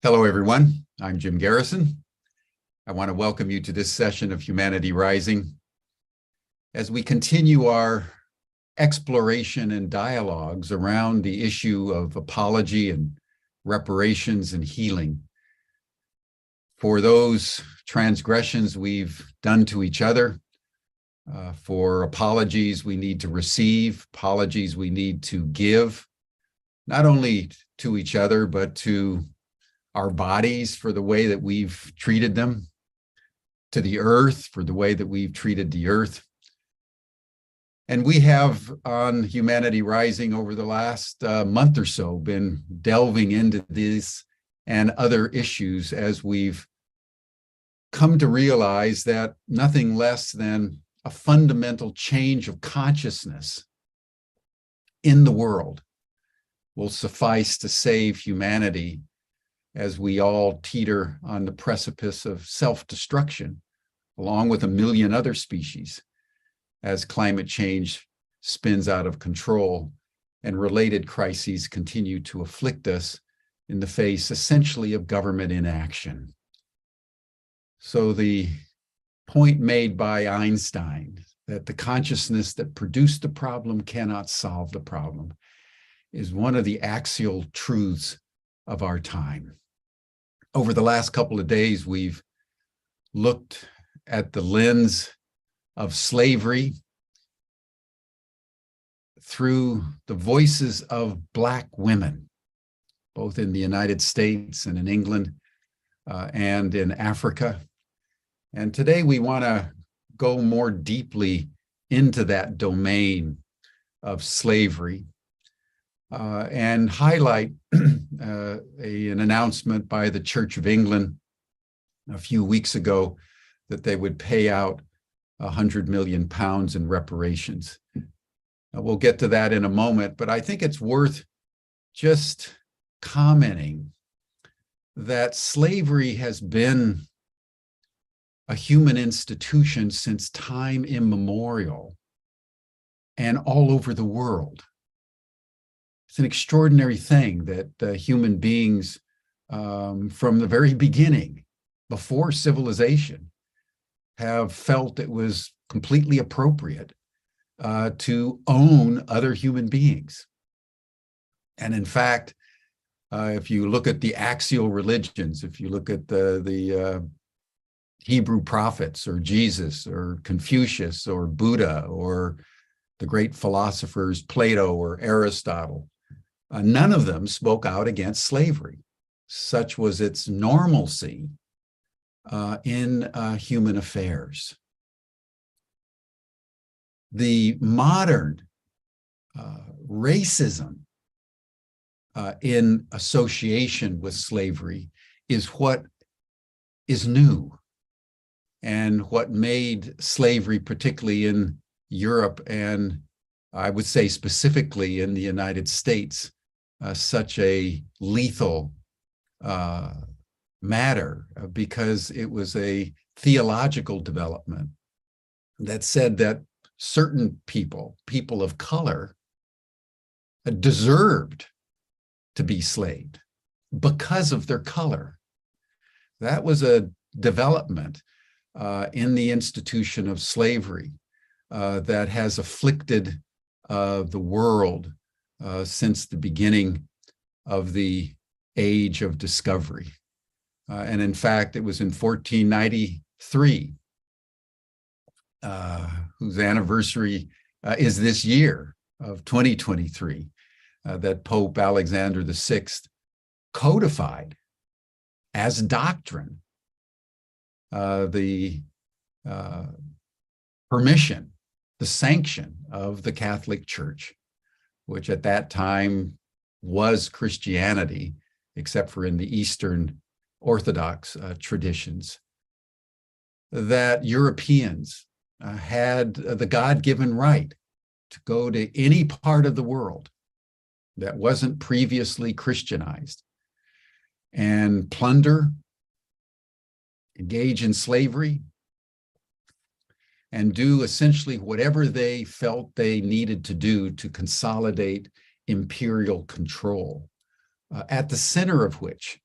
Hello, everyone. I'm Jim Garrison. I want to welcome you to this session of Humanity Rising as we continue our exploration and dialogues around the issue of apology and reparations and healing for those transgressions we've done to each other, for apologies we need to receive, apologies we need to give, not only to each other, but to our bodies for the way that we've treated them, to the earth for the way that we've treated the earth. And we have on Humanity Rising over the last month or so been delving into these and other issues as we've come to realize that nothing less than a fundamental change of consciousness in the world will suffice to save humanity as we all teeter on the precipice of self-destruction, along with a million other species, as climate change spins out of control and related crises continue to afflict us in the face, essentially, of government inaction. So the point made by Einstein that the consciousness that produced the problem cannot solve the problem is one of the axial truths of our time. Over the last couple of days, we've looked at the lens of slavery through the voices of Black women, both in the United States and in England and in Africa. And today we want to go more deeply into that domain of slavery and highlight an announcement by the Church of England a few weeks ago that they would pay out £100 million in reparations. We'll get to that in a moment, but I think it's worth just commenting that slavery has been a human institution since time immemorial and all over the world. It's an extraordinary thing that human beings, from the very beginning, before civilization, have felt it was completely appropriate to own other human beings. And in fact, if you look at the axial religions, if you look at the Hebrew prophets or Jesus or Confucius or Buddha or the great philosophers Plato or Aristotle, none of them spoke out against slavery. Such was its normalcy in human affairs. The modern racism in association with slavery is what is new and what made slavery, particularly in Europe and I would say specifically in the United States, such a lethal matter, because it was a theological development that said that certain people of color, deserved to be slaved because of their color. That was a development in the institution of slavery that has afflicted the world since the beginning of the age of discovery. And in fact, it was in 1493, whose anniversary is this year of 2023, that Pope Alexander VI codified as doctrine the permission, the sanction of the Catholic Church, which at that time was Christianity, except for in the Eastern Orthodox traditions, that Europeans had the God-given right to go to any part of the world that wasn't previously Christianized and plunder, engage in slavery, and do essentially whatever they felt they needed to do to consolidate imperial control, at the center of which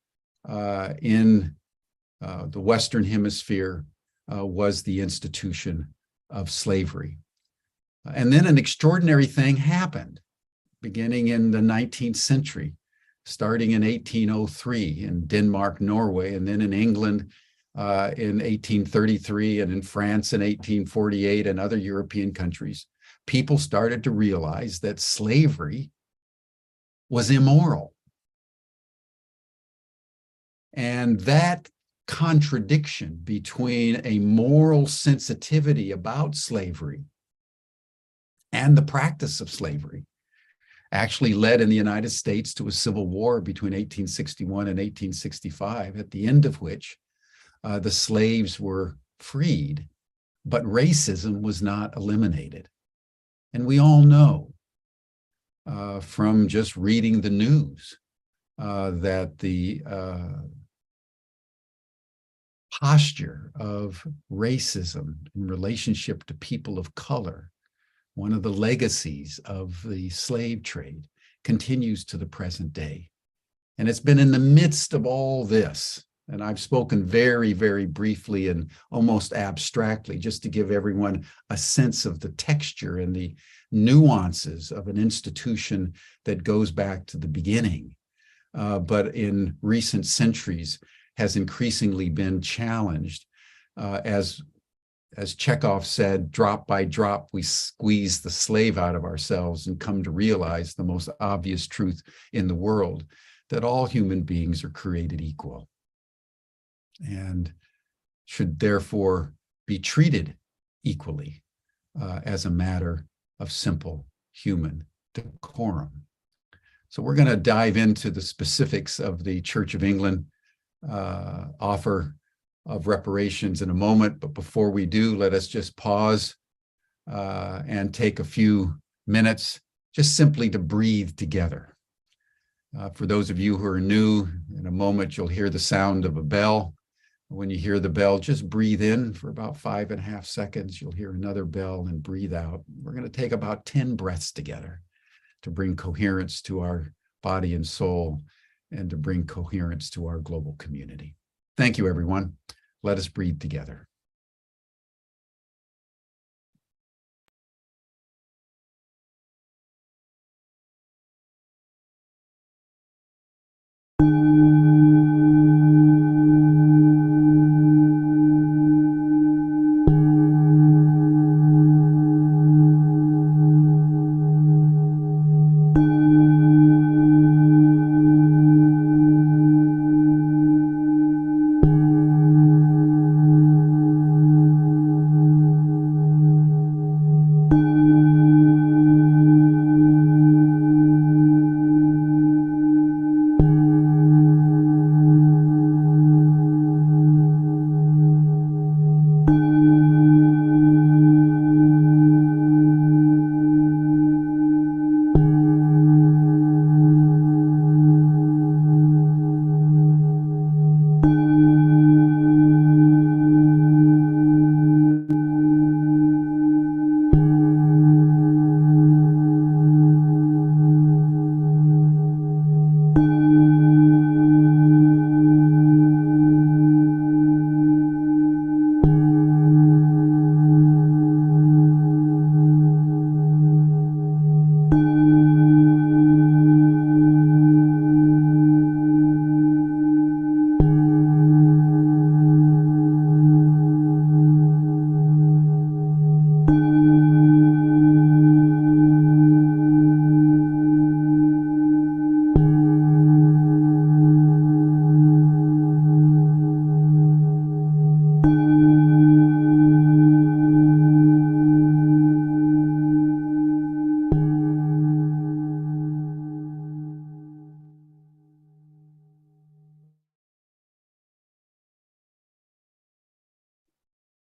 in the Western Hemisphere was the institution of slavery. And then an extraordinary thing happened beginning in the 19th century, starting in 1803 in Denmark, Norway, and then in England in 1833, and in France in 1848, and other European countries. People started to realize that slavery was immoral. And that contradiction between a moral sensitivity about slavery and the practice of slavery actually led in the United States to a civil war between 1861 and 1865, at the end of which the slaves were freed, but racism was not eliminated. And we all know from just reading the news that the posture of racism in relationship to people of color, one of the legacies of the slave trade, continues to the present day. And it's been in the midst of all this, and I've spoken very, very briefly and almost abstractly, just to give everyone a sense of the texture and the nuances of an institution that goes back to the beginning, but in recent centuries has increasingly been challenged. As Chekhov said, drop by drop, we squeeze the slave out of ourselves and come to realize the most obvious truth in the world, that all human beings are created equal and should therefore be treated equally as a matter of simple human decorum. So we're going to dive into the specifics of the Church of England offer of reparations in a moment. But before we do, let us just pause and take a few minutes just simply to breathe together. For those of you who are new, in a moment you'll hear the sound of a bell. When you hear the bell, just breathe in for about 5.5 seconds. You'll hear another bell and breathe out. We're going to take about 10 breaths together to bring coherence to our body and soul and to bring coherence to our global community. Thank you, everyone. Let us breathe together.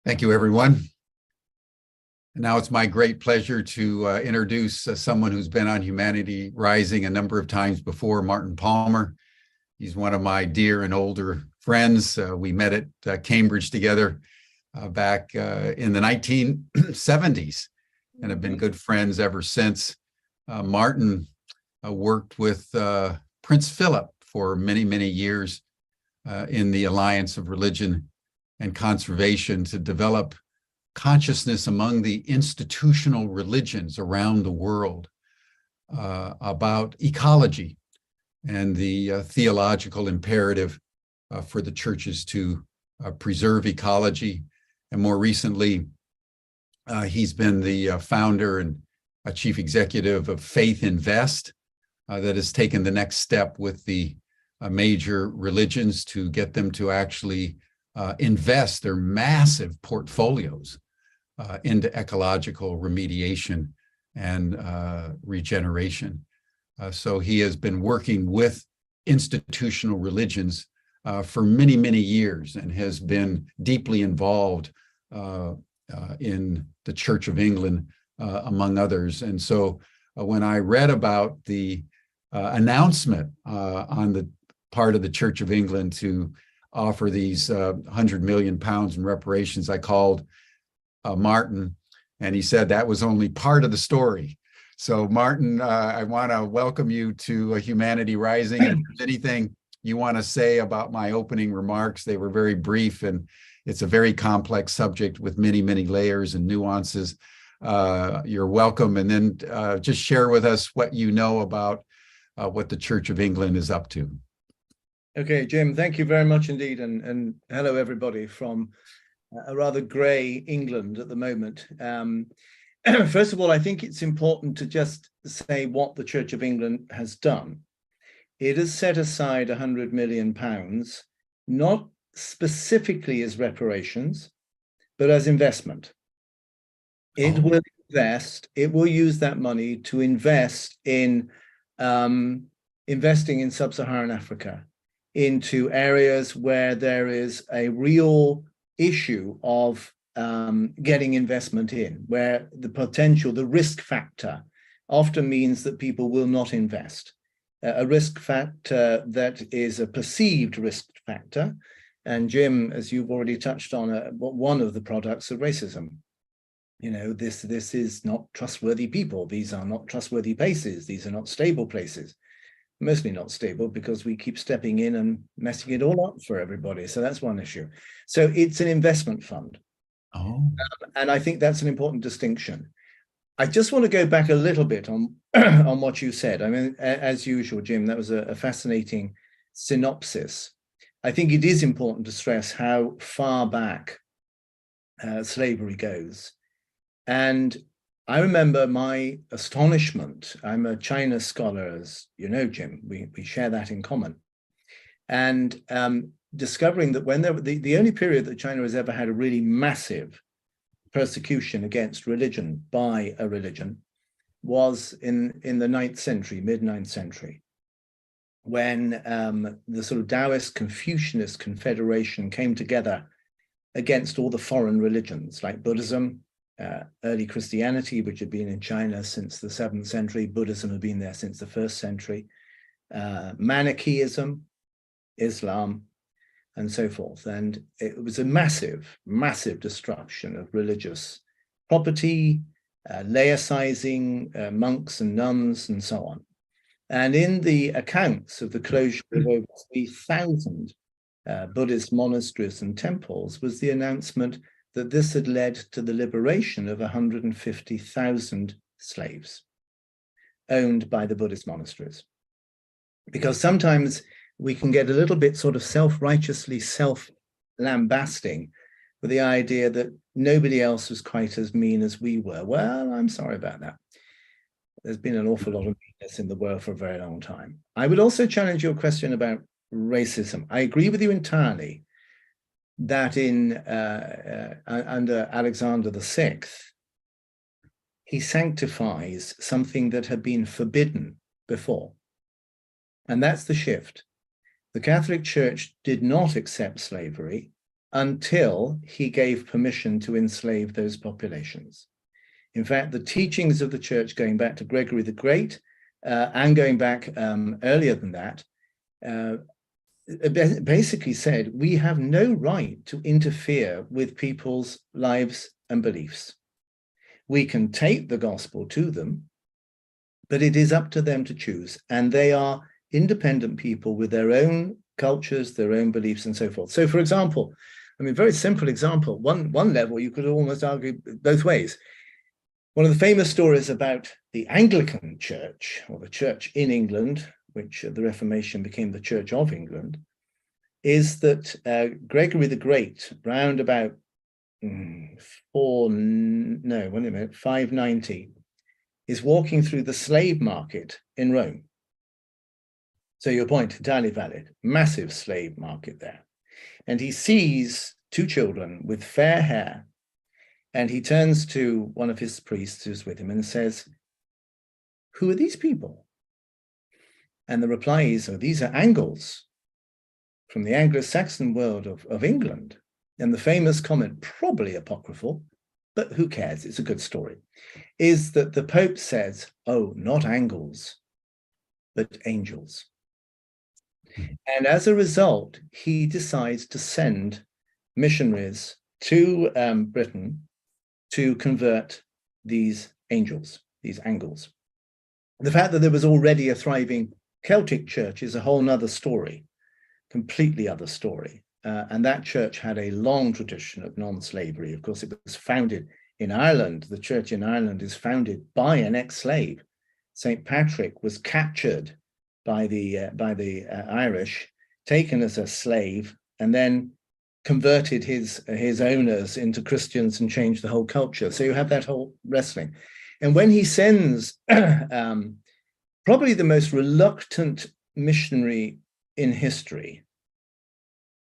Thank you, everyone. And now it's my great pleasure to introduce someone who's been on Humanity Rising a number of times before, Martin Palmer. He's one of my dear and older friends. We met at Cambridge together back in the 1970s and have been good friends ever since. Martin worked with Prince Philip for many, many years in the Alliance of Religion and Conservation to develop consciousness among the institutional religions around the world about ecology and the theological imperative for the churches to preserve ecology. And more recently, he's been the founder and chief executive of Faithinvest, that has taken the next step with the major religions to get them to actually invest their massive portfolios into ecological remediation and regeneration. So he has been working with institutional religions for many, many years and has been deeply involved in the Church of England, among others. And so when I read about the announcement on the part of the Church of England to offer these 100 million pounds in reparations, I called Martin, and he said that was only part of the story. So Martin, I want to welcome you to Humanity Rising. And if there's anything you want to say about my opening remarks, they were very brief, and it's a very complex subject with many, many layers and nuances. You're welcome. And then just share with us what you know about what the Church of England is up to. Okay, Jim, thank you very much indeed. And hello, everybody from a rather grey England at the moment. First of all, I think it's important to just say what the Church of England has done. It has set aside £100 million, not specifically as reparations, but as investment. It will invest, it will use that money to invest in investing in sub-Saharan Africa, into areas where there is a real issue of getting investment in, where the potential, the risk factor often means that people will not invest. A risk factor that is a perceived risk factor. And Jim, as you've already touched on, one of the products of racism. You know, this is not trustworthy people. These are not trustworthy places. These are not stable places. Mostly not stable because we keep stepping in and messing it all up for everybody. So that's one issue. So it's an investment fund. And I think that's an important distinction. I just want to go back a little bit on on what you said. I mean, as usual, Jim, that was a fascinating synopsis. I think it is important to stress how far back slavery goes. And I remember my astonishment. I'm a China scholar, as you know, Jim. We share that in common. And discovering that when there the only period that China has ever had a really massive persecution against religion by a religion was in the 9th century, mid-9th century, when the sort of Taoist Confucianist confederation came together against all the foreign religions like Buddhism, early Christianity, which had been in China since the 7th century. Buddhism had been there since the 1st century. Manichaeism, Islam, and so forth. And it was a massive, massive destruction of religious property, laicizing monks and nuns, and so on. And in the accounts of the closure of over 3,000 Buddhist monasteries and temples was the announcement that this had led to the liberation of 150,000 slaves owned by the Buddhist monasteries. Because sometimes we can get a little bit sort of self-righteously self-lambasting with the idea that nobody else was quite as mean as we were. Well, I'm sorry about that. There's been an awful lot of meanness in the world for a very long time. I would also challenge your question about racism. I agree with you entirely that under Alexander VI, he sanctifies something that had been forbidden before. And that's the shift. The Catholic Church did not accept slavery until he gave permission to enslave those populations. In fact, the teachings of the church going back to Gregory the Great and going back earlier than that, basically said, we have no right to interfere with people's lives and beliefs. We can take the gospel to them, but it is up to them to choose. And they are independent people with their own cultures, their own beliefs, and so forth. So, for example, I mean, very simple example, one level, you could almost argue both ways. One of the famous stories about the Anglican Church, or the church in England, which at the Reformation became the Church of England, is that Gregory the Great, round about 590, is walking through the slave market in Rome. So your point, entirely valid. Massive slave market there. And he sees two children with fair hair, and he turns to one of his priests who's with him and says, "Who are these people?" And the reply is, "Oh, these are Angles from the Anglo-Saxon world of England." And the famous comment, probably apocryphal, but who cares? It's a good story, is that the Pope says, "Oh, not Angles, but angels." And as a result, he decides to send missionaries to Britain to convert these angels, these Angles. The fact that there was already a thriving Celtic church is a whole nother story, completely other story. And that church had a long tradition of non-slavery. Of course, it was founded in Ireland. The church in Ireland is founded by an ex-slave. St. Patrick was captured by the Irish, taken as a slave, and then converted his owners into Christians and changed the whole culture. So you have that whole wrestling. And when he sends probably the most reluctant missionary in history,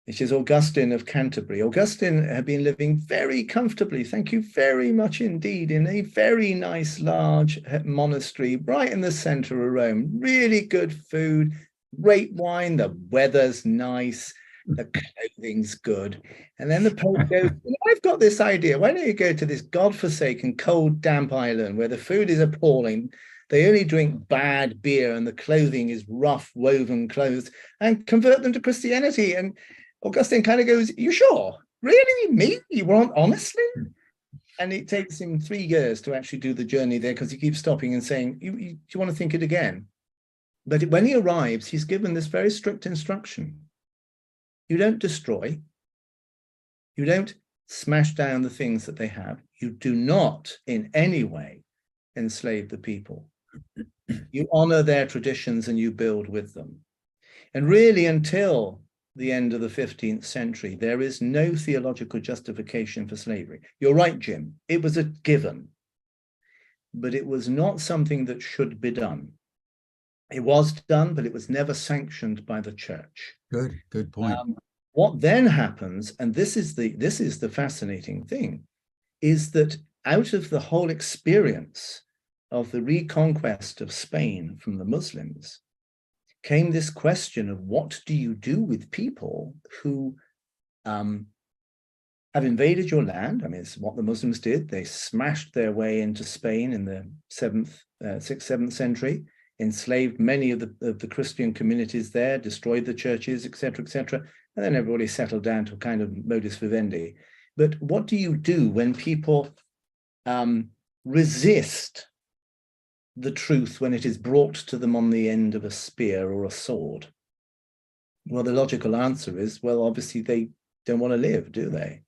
which is Augustine of Canterbury. Augustine had been living very comfortably, thank you very much indeed, in a very nice large monastery right in the center of Rome. Really good food, great wine, the weather's nice, the clothing's good. And then the Pope goes, "I've got this idea. Why don't you go to this godforsaken, cold, damp island where the food is appalling, they only drink bad beer, and the clothing is rough, woven clothes, and convert them to Christianity?" And Augustine kind of goes, "You sure? Really? Me? You want honestly?" And it takes him 3 years to actually do the journey there, because he keeps stopping and saying, do you want to think it again? But when he arrives, he's given this very strict instruction. You don't destroy. You don't smash down the things that they have. You do not in any way enslave the people. You honor their traditions and you build with them. And really, until the end of the 15th century, there is no theological justification for slavery. You're right, Jim. It was a given, but it was not something that should be done. It was done, but it was never sanctioned by the church. Good point. What then happens, and this is the fascinating thing, is that out of the whole experience of the reconquest of Spain from the Muslims came this question of, what do you do with people who have invaded your land? I mean, it's what the Muslims did. They smashed their way into Spain in the 6th, 7th century, enslaved many of the Christian communities there, destroyed the churches, etc., etc., and then everybody settled down to a kind of modus vivendi. But what do you do when people resist the truth when it is brought to them on the end of a spear or a sword? Well, the logical answer is, well, obviously they don't want to live, do they?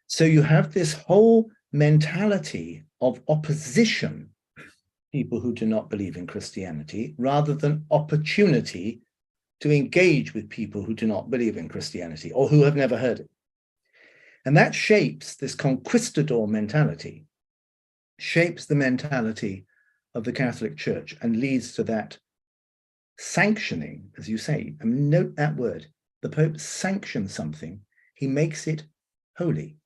So you have this whole mentality of opposition, people who do not believe in Christianity, rather than opportunity to engage with people who do not believe in Christianity or who have never heard it. And that shapes this conquistador mentality, shapes the mentality of the Catholic Church, and leads to that sanctioning, as you say. I mean, note that word. The Pope sanctions something. He makes it holy.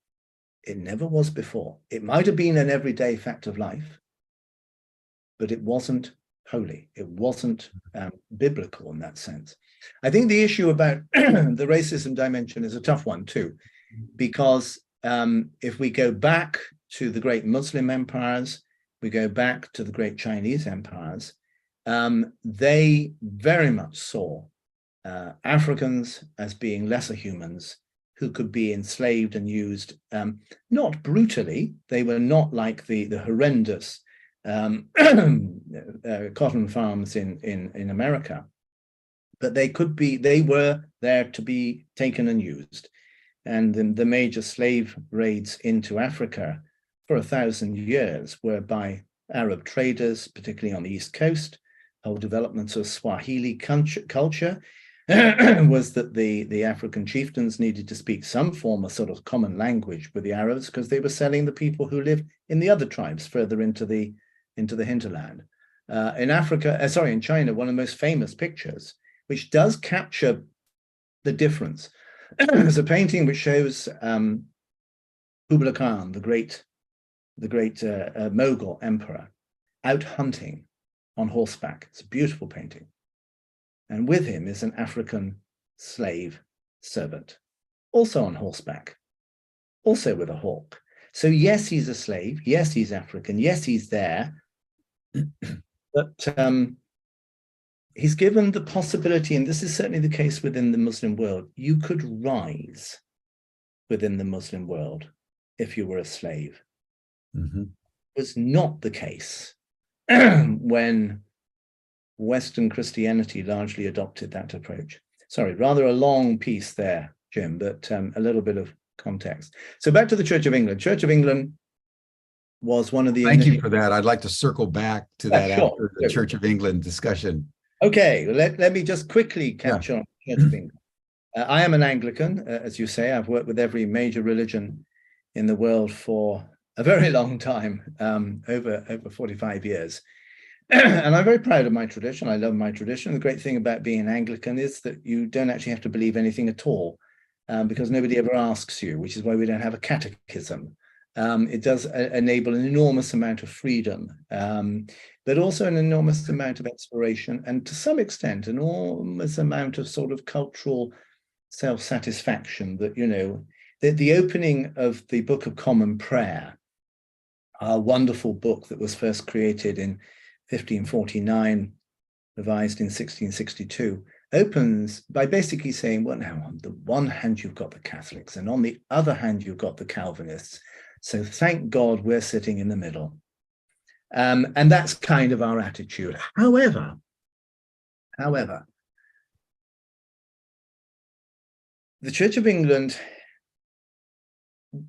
It never was before. It might have been an everyday fact of life, but it wasn't holy. It wasn't biblical in that sense. I think the issue about the racism dimension is a tough one too, because if we go back to the great Muslim empires, we go back to the great Chinese empires, they very much saw Africans as being lesser humans who could be enslaved and used, not brutally. They were not like the horrendous cotton farms in America, but they were there to be taken and used. And the major slave raids into Africa for 1,000 years were by Arab traders, particularly on the East Coast. Whole development of Swahili culture was that the African chieftains needed to speak some form of sort of common language with the Arabs because they were selling the people who lived in the other tribes further into the hinterland. In China, one of the most famous pictures, which does capture the difference, is a painting which shows Kublai Khan, the great Mughal emperor, out hunting on horseback. It's a beautiful painting. And with him is an African slave servant, also on horseback, also with a hawk. So yes, he's a slave. Yes, he's African. Yes, he's there. But he's given the possibility, and this is certainly the case within the Muslim world, you could rise within the Muslim world if you were a slave. Mm-hmm. It was not the case when Western Christianity largely adopted that approach. Sorry, rather a long piece there, Jim, but a little bit of context. So back to the Church of England. Church of England was one of the... Thank you for that. I'd like to circle back to that sure, after the Church of England discussion. Okay, let me just quickly catch on Church of England. I am an Anglican, as you say. I've worked with every major religion in the world for a very long time, over 45 years. And I'm very proud of my tradition. I love my tradition. The great thing about being an Anglican is that you don't actually have to believe anything at all, because nobody ever asks you, which is why we don't have a catechism. It does enable an enormous amount of freedom, but also an enormous amount of exploration, and to some extent, an enormous amount of sort of cultural self-satisfaction that, you know, the opening of the Book of Common Prayer, a wonderful book that was first created in 1549, revised in 1662, opens by basically saying, well, now, on the one hand, you've got the Catholics, and on the other hand, you've got the Calvinists. So thank God we're sitting in the middle. And that's kind of our attitude. However, the Church of England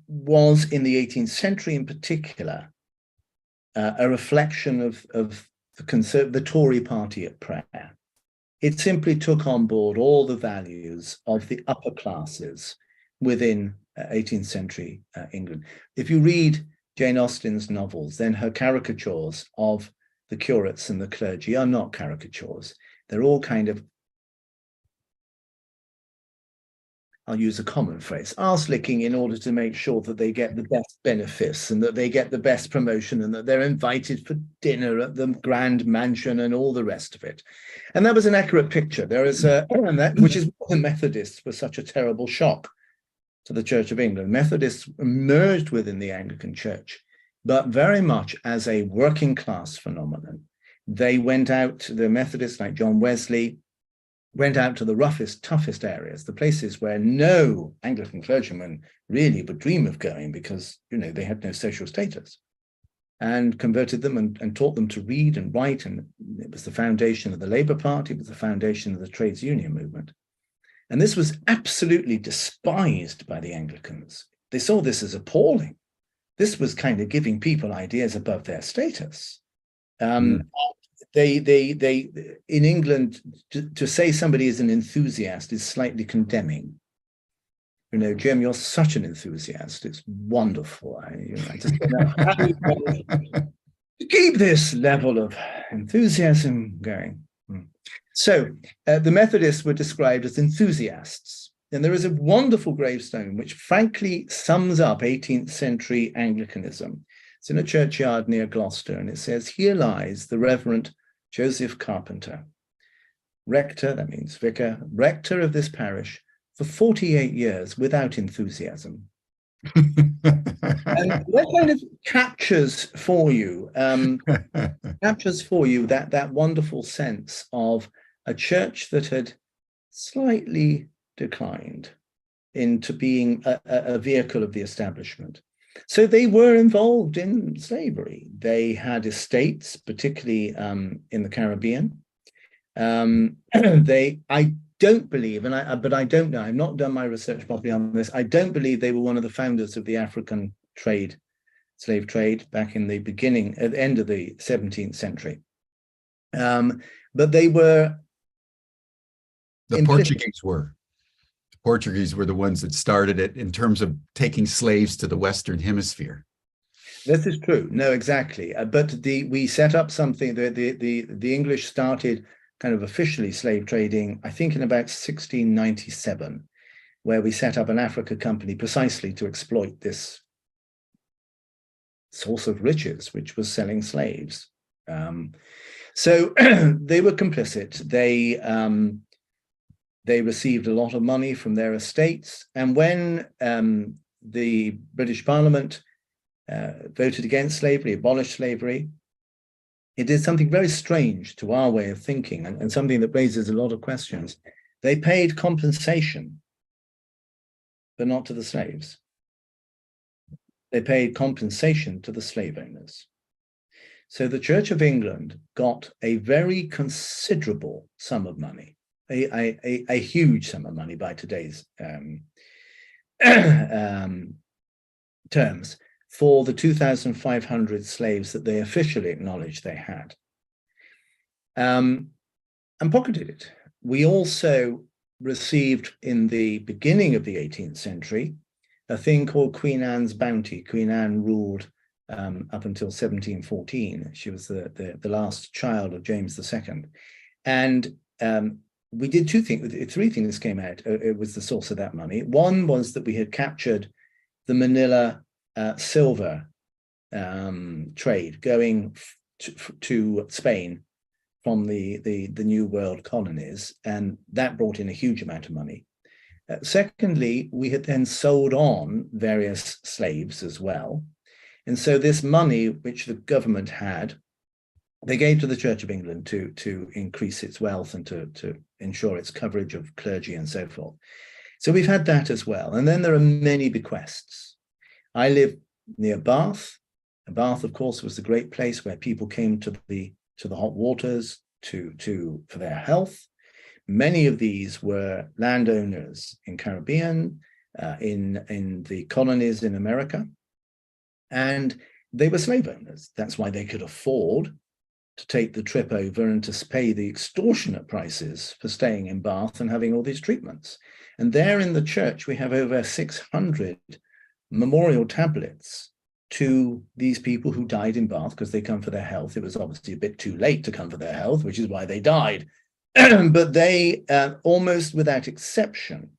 was, in the 18th century in particular, a reflection of the Tory party at prayer. It simply took on board all the values of the upper classes within 18th century England. If you read Jane Austen's novels, then her caricatures of the curates and the clergy are not caricatures. They're all kind of, I'll use a common phrase, arse-licking in order to make sure that they get the best benefits and that they get the best promotion and that they're invited for dinner at the grand mansion and all the rest of it. And that was an accurate picture. There is which is why the Methodists were such a terrible shock to the Church of England. Methodists emerged within the Anglican Church, but very much as a working class phenomenon. They went out, the Methodists like John Wesley, went out to the roughest, toughest areas, the places where no Anglican clergyman really would dream of going because, you know, they had no social status, and converted them and taught them to read and write. And it was the foundation of the Labour Party, it was the foundation of the trades union movement. And this was absolutely despised by the Anglicans. They saw this as appalling. This was kind of giving people ideas above their status. They in England, to say somebody is an enthusiast is slightly condemning. You know, Jim, you're such an enthusiast. It's wonderful. I just keep this level of enthusiasm going. So the Methodists were described as enthusiasts. And there is a wonderful gravestone which frankly sums up 18th century Anglicanism. It's in a churchyard near Gloucester, and it says, "Here lies the Reverend Joseph Carpenter, rector," that means vicar, "rector of this parish for 48 years without enthusiasm." And that kind of captures for you that wonderful sense of a church that had slightly declined into being a vehicle of the establishment. So they were involved in slavery. They had estates, particularly in the Caribbean. I don't believe, but I don't know, I've not done my research properly on this. I don't believe they were one of the founders of the African slave trade back in the beginning, at the end of the 17th century. But they were. The Portuguese were. The Portuguese were the ones that started it in terms of taking slaves to the Western Hemisphere. This is true. No, exactly. But we set up something that the English started kind of officially slave trading, I think in about 1697, where we set up an Africa company precisely to exploit this source of riches, which was selling slaves. So they were complicit. They received a lot of money from their estates. And when the British Parliament voted against slavery, abolished slavery, it did something very strange to our way of thinking, and something that raises a lot of questions. They paid compensation, but not to the slaves. They paid compensation to the slave owners. So the Church of England got a very considerable sum of money, a huge sum of money by today's terms, for the 2,500 slaves that they officially acknowledged they had, and pocketed it. We also received, in the beginning of the 18th century, a thing called Queen Anne's bounty. Queen Anne ruled up until 1714. She was the last child of James II. And we did three things came out. It was the source of that money. One was that we had captured the Manila silver trade going to Spain from the New World colonies, and that brought in a huge amount of money. Secondly, we had then sold on various slaves as well. And so this money, which the government had, they gave to the Church of England to increase its wealth and to ensure its coverage of clergy and so forth. So we've had that as well. And then there are many bequests. I live near Bath. And Bath, of course, was the great place where people came to the hot waters for their health. Many of these were landowners in Caribbean, in the colonies in America, and they were slave owners. That's why they could afford to take the trip over and to pay the extortionate prices for staying in Bath and having all these treatments. And there in the church, we have over 600 memorial tablets to these people who died in Bath because they come for their health. It was obviously a bit too late to come for their health, which is why they died. But they, almost without exception,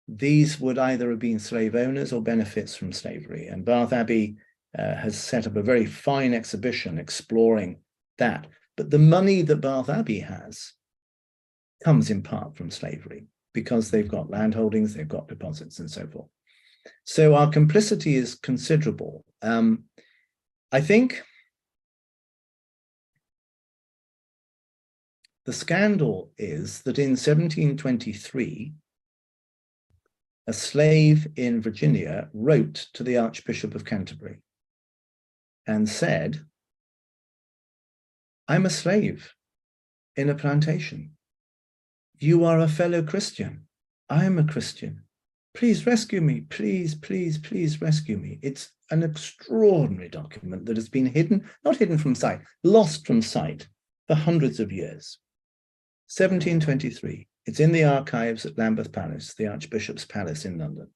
these would either have been slave owners or benefits from slavery. And Bath Abbey has set up a very fine exhibition exploring that. But the money that Bath Abbey has comes in part from slavery because they've got land holdings, they've got deposits and so forth. So our complicity is considerable. I think the scandal is that in 1723, a slave in Virginia wrote to the Archbishop of Canterbury and said, "I'm a slave in a plantation. You are a fellow Christian. I'm a Christian. Please rescue me. Please, please, please rescue me." It's an extraordinary document that has been hidden, not hidden from sight, lost from sight for hundreds of years. 1723. It's in the archives at Lambeth Palace, the Archbishop's Palace in London.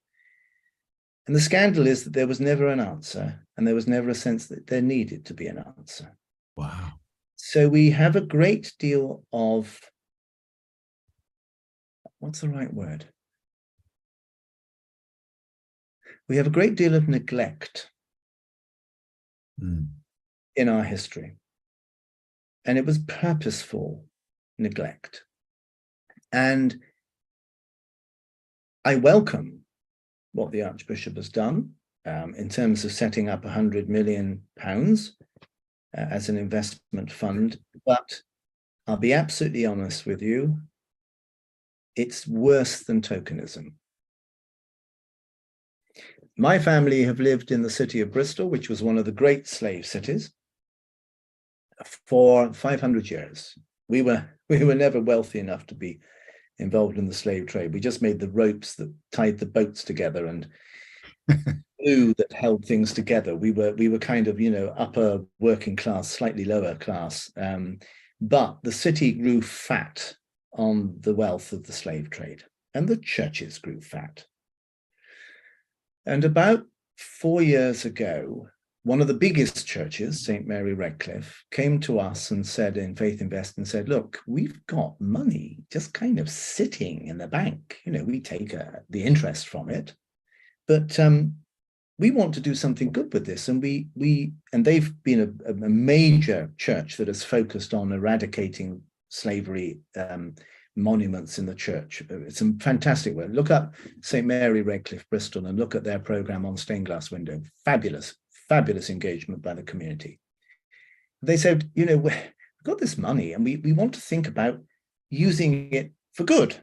And the scandal is that there was never an answer, and there was never a sense that there needed to be an answer. Wow. So we have a great deal of, what's the right word? We have a great deal of neglect in our history. And it was purposeful neglect. And I welcome what the Archbishop has done in terms of setting up £100 million as an investment fund. But I'll be absolutely honest with you, it's worse than tokenism. My family have lived in the city of Bristol, which was one of the great slave cities, for 500 years. We were never wealthy enough to be involved in the slave trade. We just made the ropes that tied the boats together and glue that held things together. We were kind of, upper working class, slightly lower class. But the city grew fat on the wealth of the slave trade, and the churches grew fat. And about 4 years ago, one of the biggest churches, St. Mary Redcliffe, came to us and said in Faithinvest and said, look, we've got money just kind of sitting in the bank. We take the interest from it, but we want to do something good with this. And and they've been a major church that has focused on eradicating slavery monuments in the church. It's a fantastic work. Look up St. Mary Redcliffe, Bristol, and look at their program on stained glass window. Fabulous engagement by the community. They said, we've got this money and we want to think about using it for good.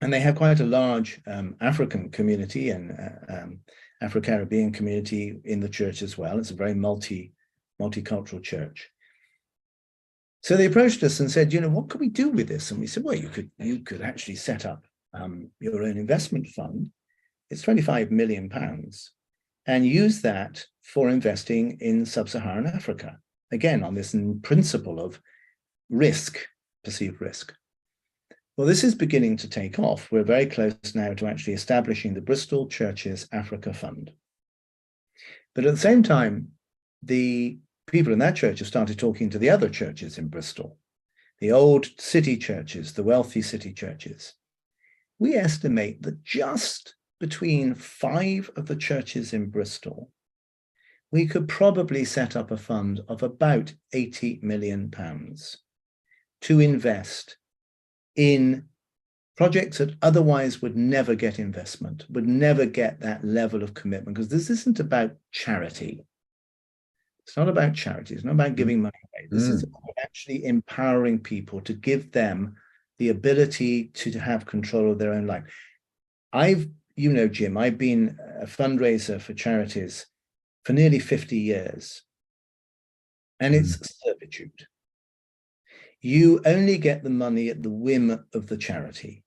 And they have quite a large African community and Afro-Caribbean community in the church as well. It's a very multicultural church. So they approached us and said, what could we do with this? And we said, well, you could actually set up your own investment fund. It's £25 million, and use that for investing in sub-Saharan Africa. Again, on this principle of perceived risk. Well, this is beginning to take off. We're very close now to actually establishing the Bristol Churches Africa Fund. But at the same time, the people in that church have started talking to the other churches in Bristol, the old city churches, the wealthy city churches. We estimate that just between 5 of the churches in Bristol, we could probably set up a fund of about £80 million to invest in projects that otherwise would never get investment, would never get that level of commitment, because this isn't about charity. It's not about charity. It's not about giving money away. This is about actually empowering people to give them the ability to have control of their own life. Jim, I've been a fundraiser for charities for nearly 50 years, and it's servitude. You only get the money at the whim of the charity.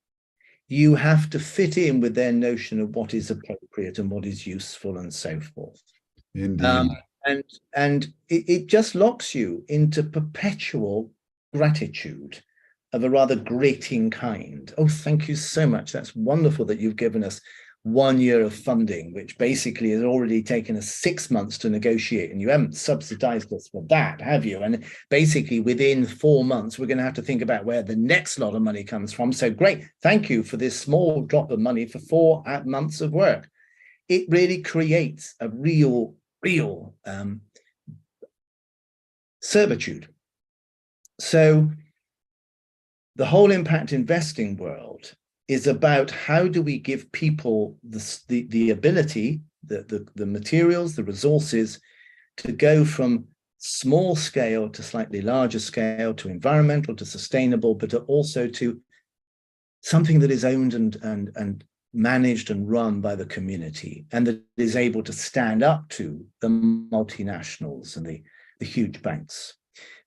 You have to fit in with their notion of what is appropriate and what is useful and so forth. Indeed. And it just locks you into perpetual gratitude of a rather grating kind. Oh, thank you so much. That's wonderful that you've given us 1 year of funding, which basically has already taken us 6 months to negotiate, and you haven't subsidized us for that, have you? And basically within 4 months, we're going to have to think about where the next lot of money comes from. So great. Thank you for this small drop of money for 4 months of work. It really creates a real servitude. So the whole impact investing world is about how do we give people the ability, the materials, the resources to go from small scale to slightly larger scale, to environmental, to sustainable, but also to something that is owned and managed and run by the community, and that is able to stand up to the multinationals and the huge banks.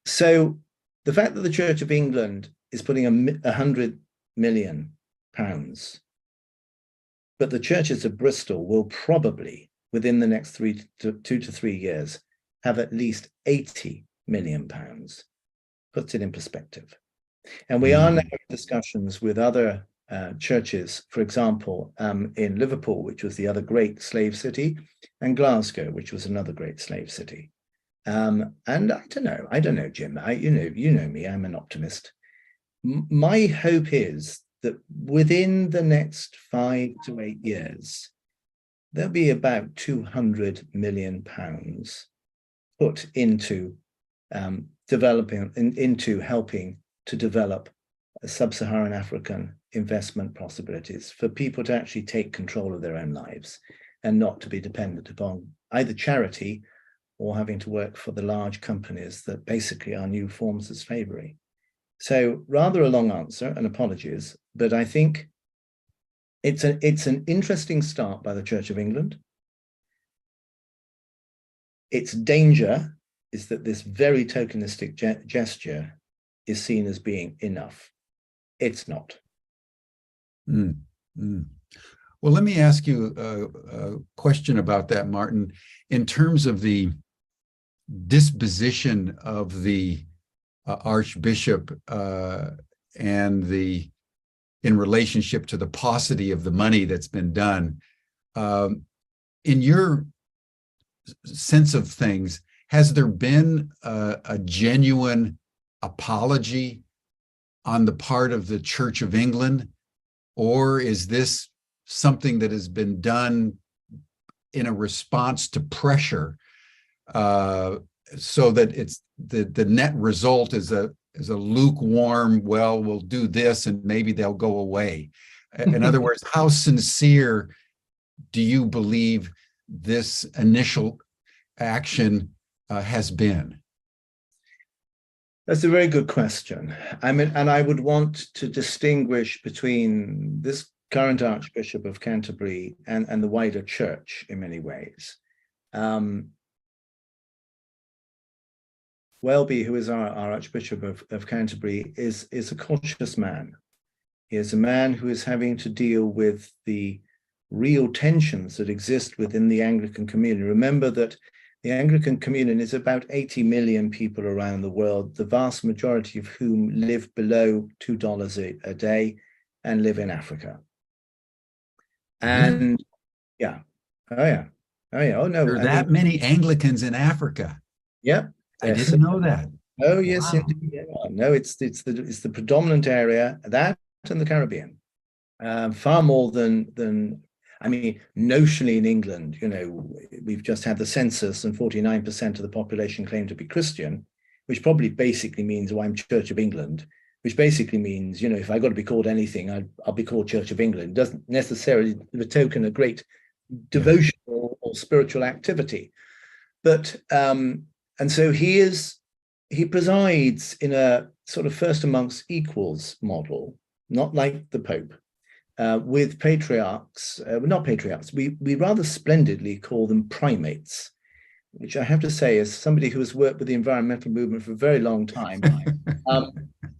So the fact that the Church of England is putting £100 million, but the churches of Bristol will probably, within the next 2 to 3 years, have at least £80 million, puts it in perspective. And we are now in discussions with other churches, for example, in Liverpool, which was the other great slave city, and Glasgow, which was another great slave city. And I don't know, Jim, you know me, I'm an optimist. My hope is that within the next 5 to 8 years, there'll be about £200 million put into into helping to develop sub-Saharan African investment possibilities for people to actually take control of their own lives and not to be dependent upon either charity or having to work for the large companies that basically are new forms of slavery. So rather a long answer, and apologies, but I think it's an interesting start by the Church of England. Its danger is that this very tokenistic gesture is seen as being enough. It's not. Mm, mm. Well, let me ask you a question about that, Martin. In terms of the disposition of the Archbishop and in relationship to the paucity of the money that's been done, in your sense of things, has there been a genuine apology on the part of the Church of England, or is this something that has been done in a response to pressure, so that it's the net result is a lukewarm, well, we'll do this and maybe they'll go away? In other words, how sincere do you believe this initial action has been? That's a very good question. I mean, and I would want to distinguish between this current Archbishop of Canterbury and the wider church in many ways. Welby, who is our Archbishop of Canterbury, is a cautious man. He is a man who is having to deal with the real tensions that exist within the Anglican community. Remember that the Anglican community is about 80 million people around the world, the vast majority of whom live below $2 a day and live in Africa. And yeah, oh no. There are that many Anglicans in Africa. Yep. I didn't know that. Oh yes, Wow. indeed. Yeah. No, it's the predominant area, that and the Caribbean. Far more than I mean, notionally in England, you know, we've just had the census and 49% of the population claim to be Christian, which probably basically means, I'm Church of England, which basically means, you know, if I got to be called anything, I'll be called Church of England. It doesn't necessarily betoken a great devotion or spiritual activity. But and so he presides in a sort of first amongst equals model, not like the Pope, with patriarchs, not patriarchs, we rather splendidly call them primates, which I have to say, as somebody who has worked with the environmental movement for a very long time,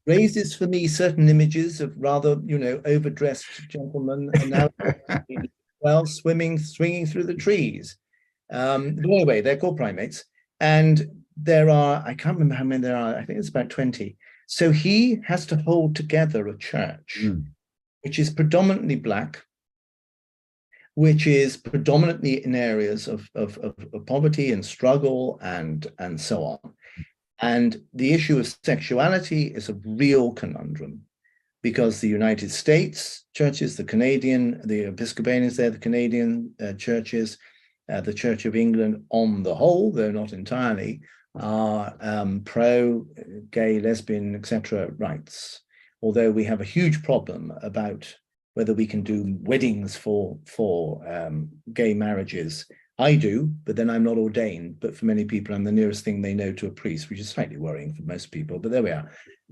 raises for me certain images of rather, you know, overdressed gentlemen, and now well, swinging through the trees. But anyway, they're called primates. And there are, I can't remember how many there are, I think it's about 20. So he has to hold together a church, which is predominantly Black, which is predominantly in areas of poverty and struggle and so on. And the issue of sexuality is a real conundrum, because the United States churches, the Episcopalians there, the Canadian churches, the Church of England on the whole, though not entirely, are pro-gay, lesbian, etc. rights. Although we have a huge problem about whether we can do weddings for gay marriages. I do, but then I'm not ordained. But for many people, I'm the nearest thing they know to a priest, which is slightly worrying for most people. But there we are.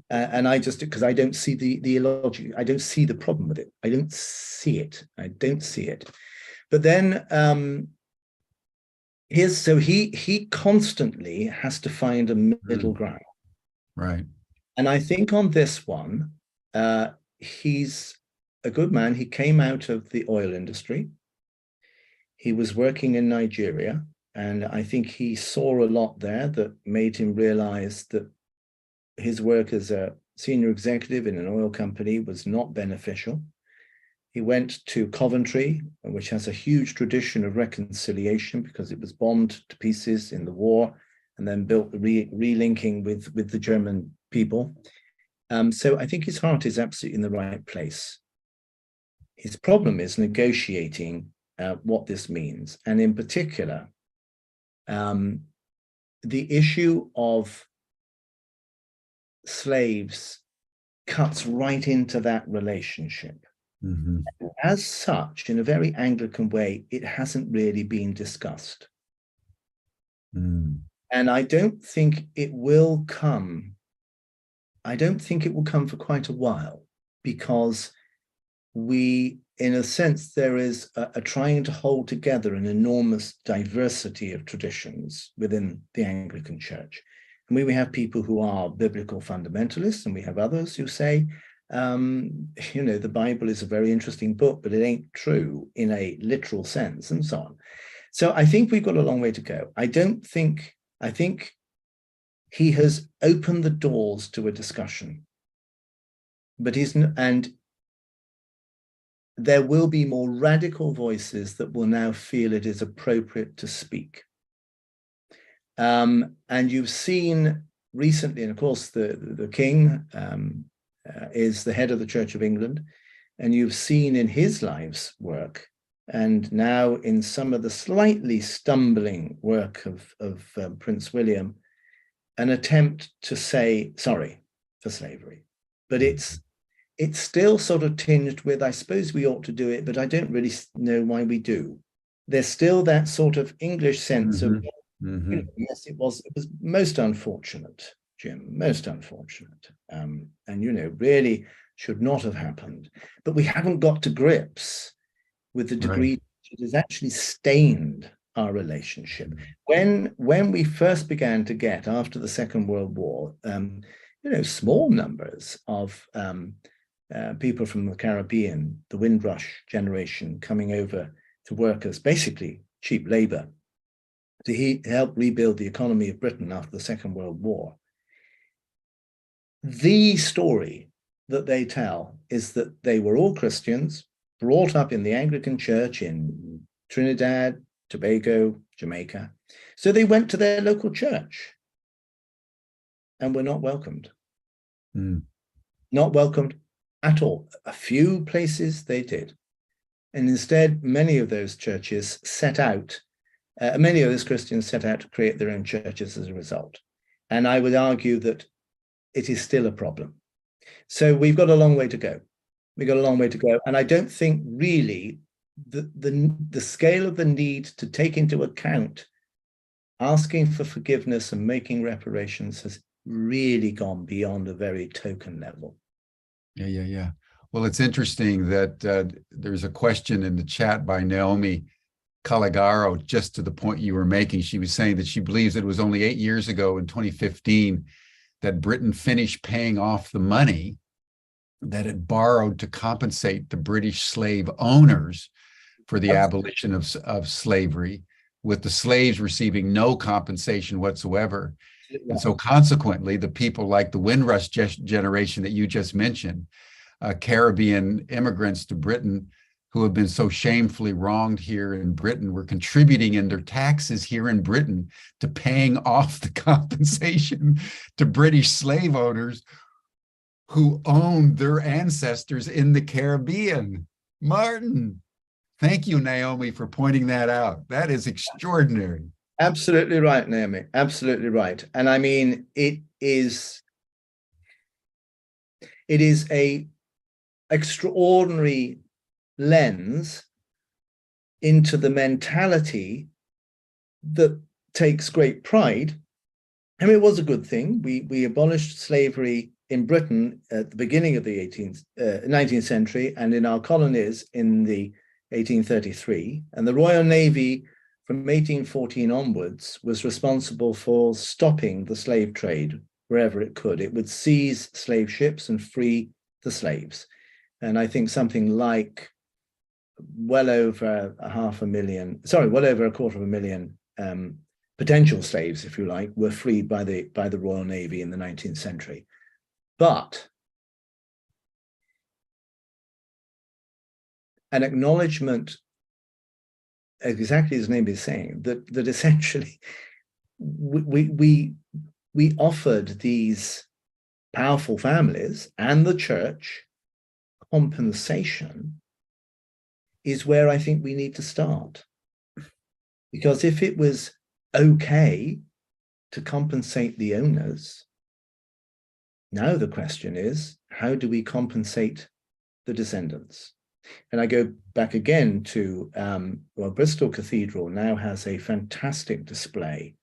And I just, because I don't see the illogic, I don't see the problem with it. I don't see it. But then so he constantly has to find a middle ground. Right. And I think on this one, he's a good man. He came out of the oil industry. He was working in Nigeria, and I think he saw a lot there that made him realize that his work as a senior executive in an oil company was not beneficial. He went to Coventry, which has a huge tradition of reconciliation because it was bombed to pieces in the war and then built relinking with the German people. So I think his heart is absolutely in the right place. His problem is negotiating what this means. And in particular, the issue of slaves cuts right into that relationship. Mm-hmm. As such, in a very Anglican way, it hasn't really been discussed. And I don't think it will come. I don't think it will come for quite a while, because we, in a sense, there is a trying to hold together an enormous diversity of traditions within the Anglican Church. I mean, we have people who are biblical fundamentalists, and we have others who say, the Bible is a very interesting book, but it ain't true in a literal sense, and so on. So I think we've got a long way to go. I think he has opened the doors to a discussion, but and there will be more radical voices that will now feel it is appropriate to speak. And you've seen recently, and of course, the King is the head of the Church of England, and you've seen in his life's work, and now in some of the slightly stumbling work of Prince William, an attempt to say sorry for slavery. But it's still sort of tinged with, I suppose we ought to do it, but I don't really know why we do. There's still that sort of English sense of, yes, it was most unfortunate, Jim, most unfortunate. And, really should not have happened. But we haven't got to grips with the degree it has actually stained our relationship. When we first began to get, after the Second World War, small numbers of people from the Caribbean, the Windrush generation, coming over to work as basically cheap labor to help rebuild the economy of Britain after the Second World War. The story that they tell is that they were all Christians, brought up in the Anglican Church in Trinidad, Tobago, Jamaica. So they went to their local church and were not welcomed. Not welcomed at all. A few places they did. And instead, many of those churches many of those Christians set out to create their own churches as a result. And I would argue that it is still a problem. So we've got a long way to go. We've got a long way to go. And I don't think really the scale of the need to take into account asking for forgiveness and making reparations has really gone beyond a very token level. Yeah. Well, it's interesting that there's a question in the chat by Naomi Caligaro, just to the point you were making. She was saying that she believes it was only 8 years ago in 2015 that Britain finished paying off the money that it borrowed to compensate the British slave owners for the abolition of slavery, with the slaves receiving no compensation whatsoever. And so consequently, the people like the Windrush generation that you just mentioned, Caribbean immigrants to Britain who have been so shamefully wronged here in Britain, were contributing in their taxes here in Britain to paying off the compensation to British slave owners who owned their ancestors in the Caribbean. Martin, thank you, Naomi, for pointing that out. That is extraordinary. Absolutely right, Naomi. Absolutely right. And I mean, it is a extraordinary lens into the mentality that takes great pride. I mean, it was a good thing. We abolished slavery in Britain at the beginning of the 19th century, and in our colonies in the 1833. And the Royal Navy from 1814 onwards was responsible for stopping the slave trade wherever it could. It would seize slave ships and free the slaves. And I think something like well over a quarter of a million potential slaves, if you like, were freed by the Royal Navy in the 19th century. But an acknowledgement, exactly as Naomi is saying, that essentially we offered these powerful families and the church compensation is where I think we need to start. Because if it was okay to compensate the owners, now the question is, how do we compensate the descendants? And I go back again to, Bristol Cathedral now has a fantastic display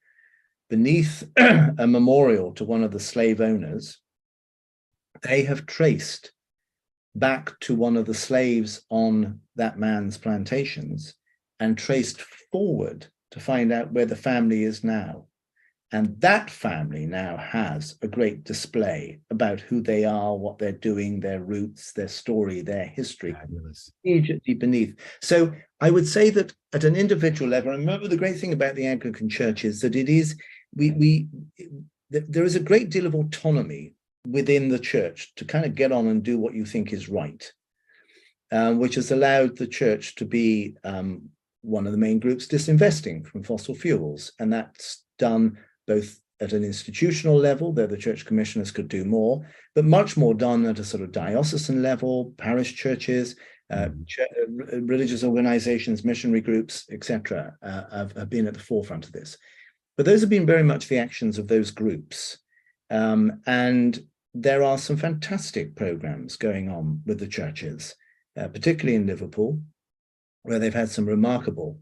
beneath a memorial to one of the slave owners. They have traced back to one of the slaves on that man's plantations and traced forward to find out where the family is now. And that family now has a great display about who they are, what they're doing, their roots, their story, their history. Fabulous. Immediately beneath. So I would say that at an individual level, and remember the great thing about the Anglican Church is that it is, there is a great deal of autonomy within the church to kind of get on and do what you think is right, which has allowed the church to be one of the main groups disinvesting from fossil fuels. And that's done both at an institutional level, though the church commissioners could do more, but much more done at a sort of diocesan level, parish churches, religious organizations, missionary groups, etc., have been at the forefront of this. But those have been very much the actions of those groups. And there are some fantastic programs going on with the churches, particularly in Liverpool, where they've had some remarkable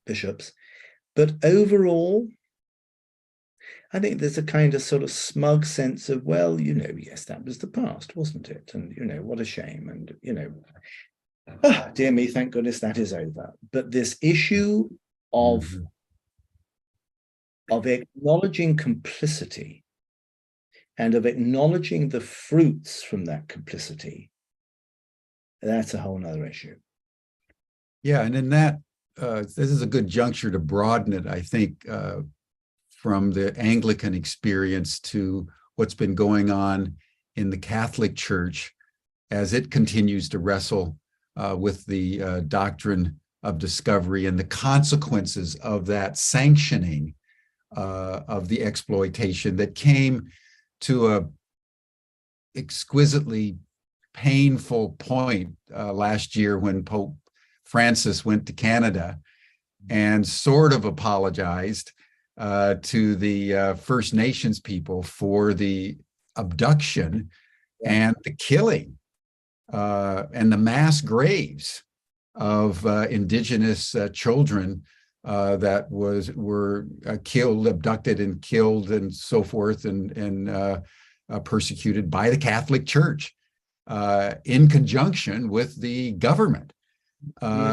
bishops. But overall, I think there's a kind of sort of smug sense of, well, yes, that was the past, wasn't it? And, what a shame. And, dear me, thank goodness that is over. But this issue of acknowledging complicity and of acknowledging the fruits from that complicity, that's a whole nother issue. Yeah, and in that, this is a good juncture to broaden it, I think, from the Anglican experience to what's been going on in the Catholic Church as it continues to wrestle with the doctrine of discovery and the consequences of that sanctioning of the exploitation that came to a exquisitely painful point last year when Pope Francis went to Canada and sort of apologized to the First Nations people for the abduction and the killing and the mass graves of Indigenous children that were killed, abducted and killed and so forth and persecuted by the Catholic Church in conjunction with the government.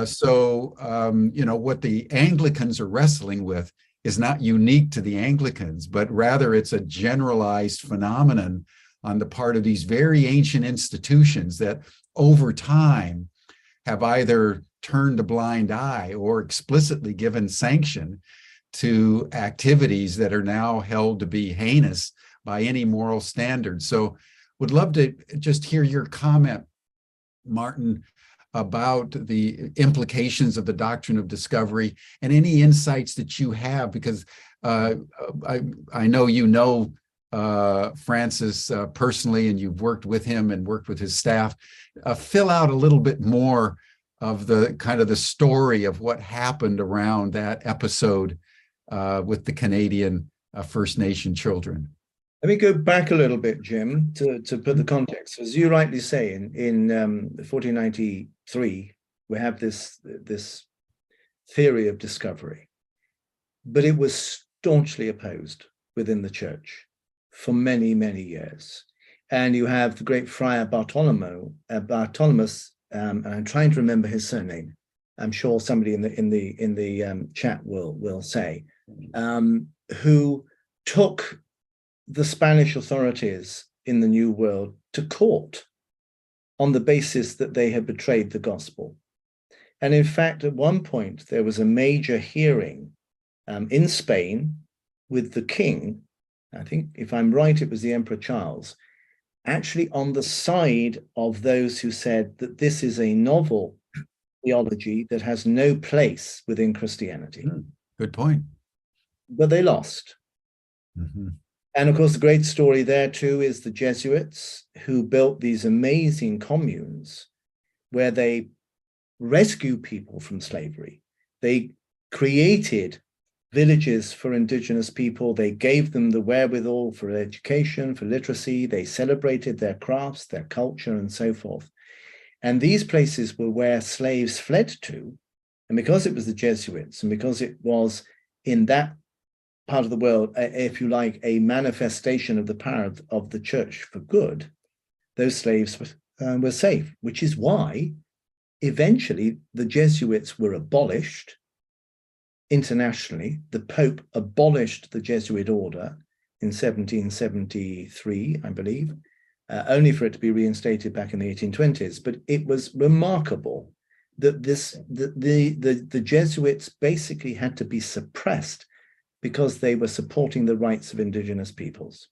So, what the Anglicans are wrestling with is not unique to the Anglicans, but rather it's a generalized phenomenon on the part of these very ancient institutions that over time have either turned a blind eye or explicitly given sanction to activities that are now held to be heinous by any moral standard. So would love to just hear your comment, Martin, about the implications of the doctrine of discovery and any insights that you have, because I know Francis personally, and you've worked with him and worked with his staff. Fill out a little bit more of the kind of the story of what happened around that episode with the Canadian First Nation children. Let me go back a little bit, Jim, to put the context. As you rightly say, in 1493, we have this theory of discovery, but it was staunchly opposed within the church for many, many years. And you have the great Friar Bartholomeus, and I'm trying to remember his surname. I'm sure somebody in the chat will say, who took the Spanish authorities in the New World to court on the basis that they had betrayed the gospel. And in fact, at one point, there was a major hearing in Spain with the king. I think, if I'm right, it was the Emperor Charles, actually on the side of those who said that this is a novel theology that has no place within Christianity. Good point. But they lost. Mm-hmm. And of course, the great story there too is the Jesuits, who built these amazing communes where they rescue people from slavery. They created villages for indigenous people. They gave them the wherewithal for education, for literacy. They celebrated their crafts, their culture, and so forth. And these places were where slaves fled to. And because it was the Jesuits, and because it was in that part of the world, if you like, a manifestation of the power of the church for good, those slaves were safe, which is why eventually the Jesuits were abolished internationally. The Pope abolished the Jesuit order in 1773, I believe, only for it to be reinstated back in the 1820s. But it was remarkable that the Jesuits basically had to be suppressed because they were supporting the rights of indigenous peoples.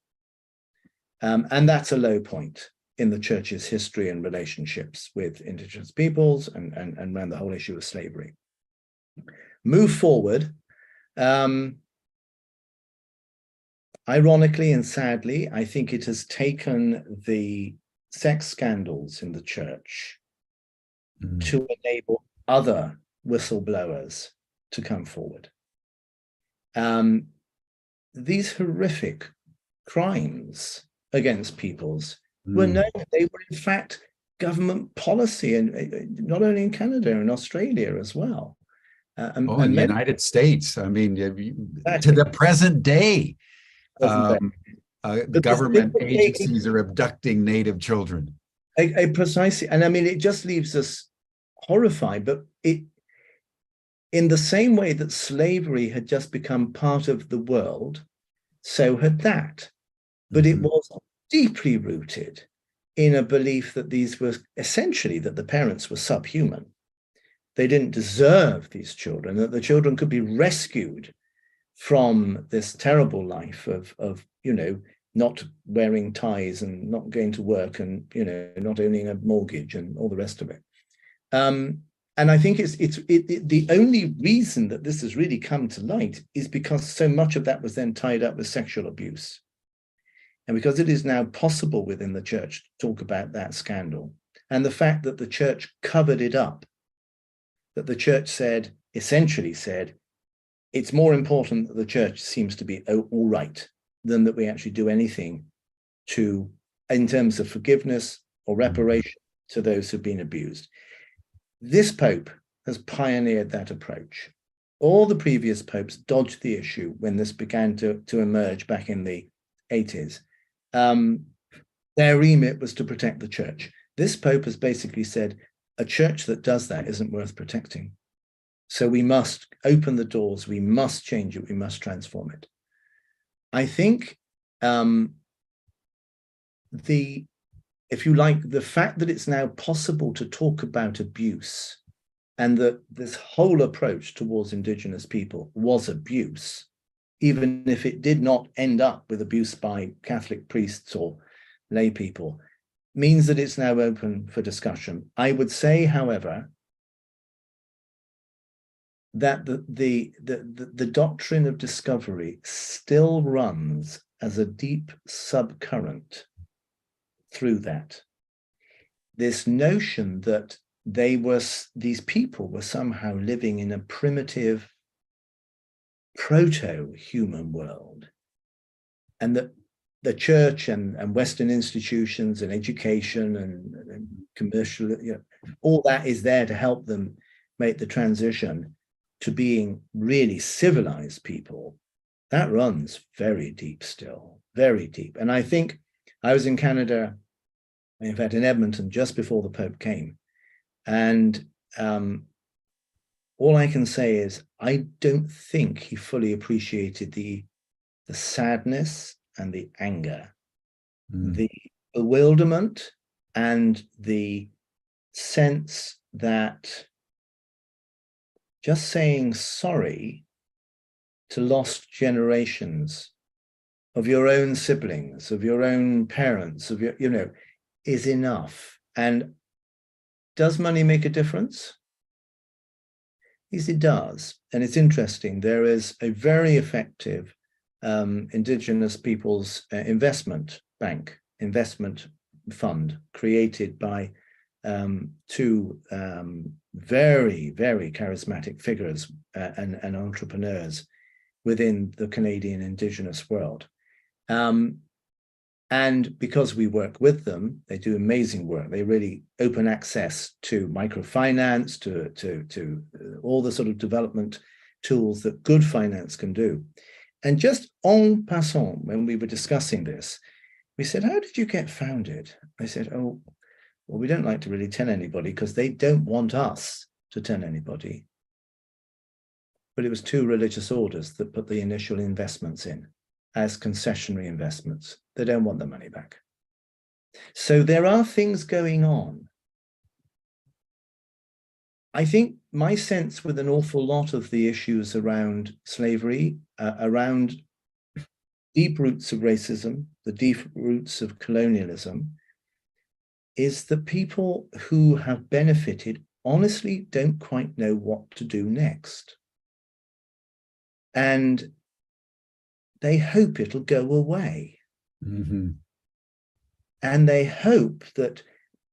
And that's a low point in the church's history and relationships with indigenous peoples and around the whole issue of slavery. Move forward. Ironically and sadly, I think it has taken the sex scandals in the church to enable other whistleblowers to come forward. These horrific crimes against peoples were known. They were in fact government policy, and not only in Canada, in Australia as well. In the United States, I mean, to the present day, government agencies are abducting Native children. Precisely, and I mean, it just leaves us horrified. But in the same way that slavery had just become part of the world, so had that. But it was deeply rooted in a belief that these were essentially that the parents were subhuman. They didn't deserve these children, that the children could be rescued from this terrible life of not wearing ties and not going to work and, not owning a mortgage and all the rest of it. And I think the only reason that this has really come to light is because so much of that was then tied up with sexual abuse. And because it is now possible within the church to talk about that scandal, and the fact that the church covered it up, that the church essentially said, it's more important that the church seems to be all right than that we actually do anything in terms of forgiveness or reparation to those who've been abused. This Pope has pioneered that approach. All the previous popes dodged the issue when this began to emerge back in the 80s. Their remit was to protect the church. This Pope has basically said, a church that does that isn't worth protecting. So we must open the doors, we must change it, we must transform it. I think if you like, the fact that it's now possible to talk about abuse and that this whole approach towards indigenous people was abuse, even if it did not end up with abuse by Catholic priests or lay people, means that it's now open for discussion. I would say, however, that the doctrine of discovery still runs as a deep subcurrent through that. This notion that these people were somehow living in a primitive proto-human world, and that the church and Western institutions and education and commercial, all that is there to help them make the transition to being really civilized people, that runs very deep still, very deep. And I think I was in Canada, in fact, in Edmonton, just before the Pope came. And all I can say is, I don't think he fully appreciated the sadness and the anger, the bewilderment and the sense that just saying sorry to lost generations of your own siblings, of your own parents, of your, is enough. And does money make a difference? Yes, it does. And it's interesting. There is a very effective Indigenous Peoples Investment Fund created by two very, very charismatic figures and entrepreneurs within the Canadian Indigenous world. And because we work with them, they do amazing work. They really open access to microfinance, to all the sort of development tools that good finance can do. And just en passant, when we were discussing this, we said, how did you get founded? I said, oh, well, we don't like to really tell anybody because they don't want us to tell anybody. but it was two religious orders that put the initial investments in as concessionary investments. They don't want the money back. So there are things going on. I think my sense with an awful lot of the issues around slavery, around deep roots of racism, the deep roots of colonialism, is that people who have benefited honestly don't quite know what to do next. And they hope it'll go away. Mm-hmm. And they hope that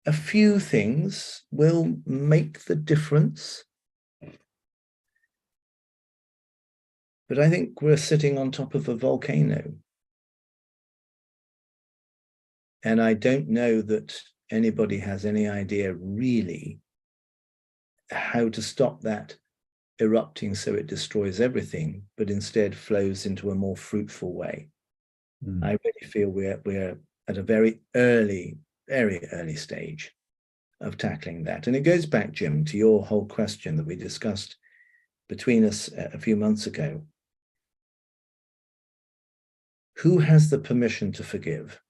a few things will make the difference. But I think we're sitting on top of a volcano. And I don't know that anybody has any idea really how to stop that erupting so it destroys everything, but instead flows into a more fruitful way. Mm. I really feel we're at a very early stage of tackling that. And it goes back, Jim, to your whole question that we discussed between us a few months ago. Who has the permission to forgive?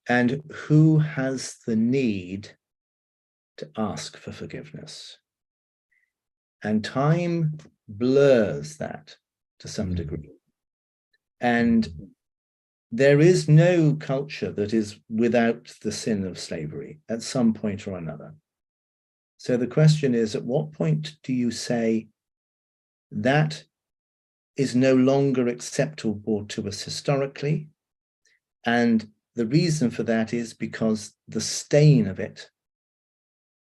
And who has the need to ask for forgiveness? And time blurs that to some degree. And there is no culture that is without the sin of slavery at some point or another. So the question is, at what point do you say that is no longer acceptable to us historically? And the reason for that is because the stain of it,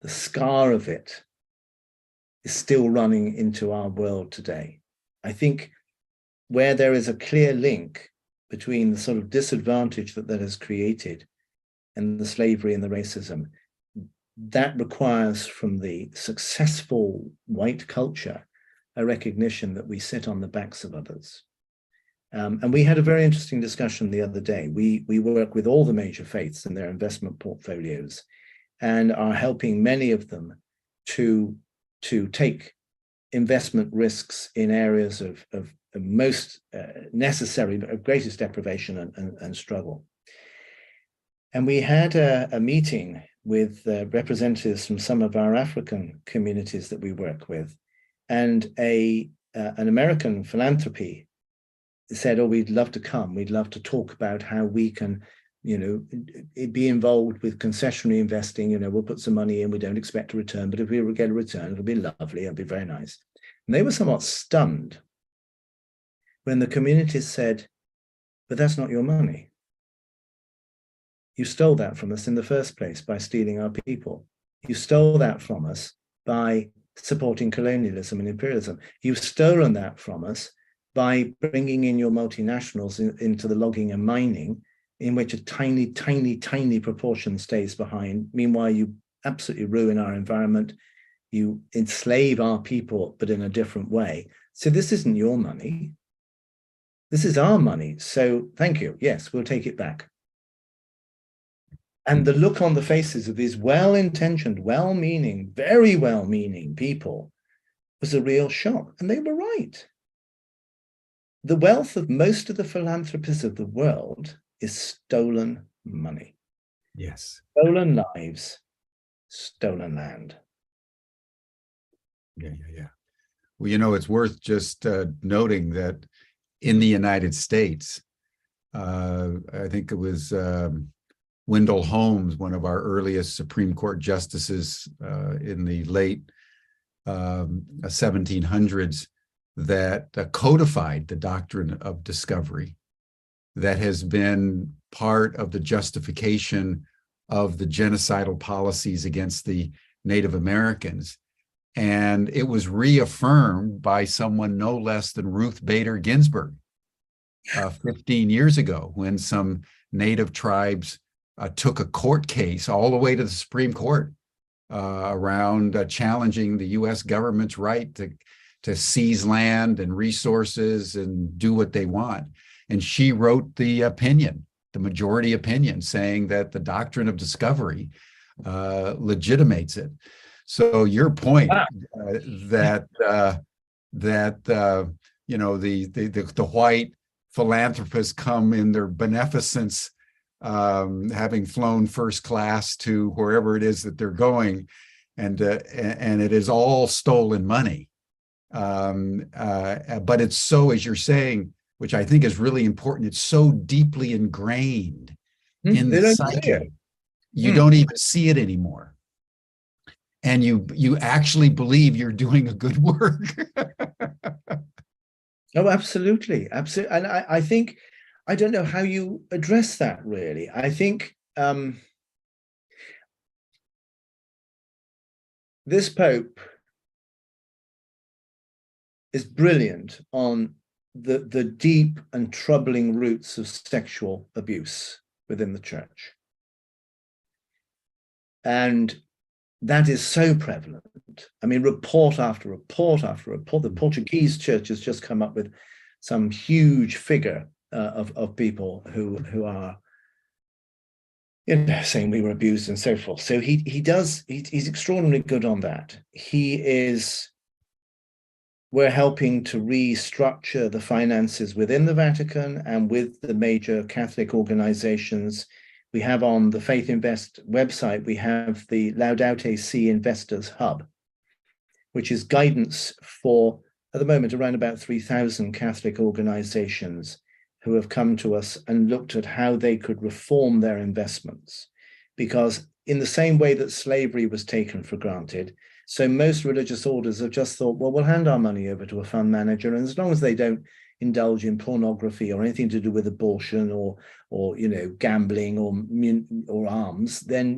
the scar of it, is still running into our world today. I think where there is a clear link between the sort of disadvantage that has created and the slavery and the racism, that requires from the successful white culture a recognition that we sit on the backs of others. And we had a very interesting discussion the other day. We work with all the major faiths and their investment portfolios and are helping many of them to take investment risks in areas of most necessary, but of greatest deprivation and struggle. And we had a meeting with representatives from some of our African communities that we work with, and an American philanthropy said, "Oh, we'd love to come. We'd love to talk about how we can, be involved with concessionary investing. We'll put some money in. We don't expect a return, but if we get a return, it'll be lovely. It'll be very nice." And they were somewhat stunned when the community said, "But that's not your money. You stole that from us in the first place by stealing our people. You stole that from us by supporting colonialism and imperialism. You've stolen that from us by bringing in your multinationals into the logging and mining, in which a tiny, tiny, tiny proportion stays behind. Meanwhile, you absolutely ruin our environment. You enslave our people, but in a different way. So this isn't your money. This is our money. So thank you. Yes, we'll take it back." And the look on the faces of these well-intentioned, well-meaning, very well-meaning people was a real shock. And they were right. The wealth of most of the philanthropists of the world is stolen money. Yes. Stolen lives, stolen land. Yeah. Well, it's worth just noting that in the United States, I think it was Wendell Holmes, one of our earliest Supreme Court justices in the late 1700s, that codified the doctrine of discovery that has been part of the justification of the genocidal policies against the Native Americans. And it was reaffirmed by someone no less than Ruth Bader Ginsburg 15 years ago, when some Native tribes took a court case all the way to the Supreme Court around challenging the U.S. government's right to seize land and resources and do what they want. And she wrote the opinion, the majority opinion, saying that the doctrine of discovery legitimates it. So your point Wow. that the white philanthropists come in their beneficence, having flown first class to wherever it is that they're going, and it is all stolen money. But it's so, as you're saying, which I think is really important, it's so deeply ingrained in the psyche. You don't even see it anymore. And you actually believe you're doing a good work. Oh, absolutely. Absolutely. And I think, I don't know how you address that, really. I think this Pope is brilliant on the deep and troubling roots of sexual abuse within the church. And that is so prevalent. I mean, report after report after report. The Portuguese church has just come up with some huge figure of people who are, saying we were abused and so forth. So he's extraordinarily good on that. We're helping to restructure the finances within the Vatican and with the major Catholic organizations. We have on the Faithinvest website, we have the Laudate Si Investors Hub, which is guidance for, at the moment, around about 3,000 Catholic organizations who have come to us and looked at how they could reform their investments. Because in the same way that slavery was taken for granted, so most religious orders have just thought, well, we'll hand our money over to a fund manager, and as long as they don't indulge in pornography or anything to do with abortion or gambling or arms, then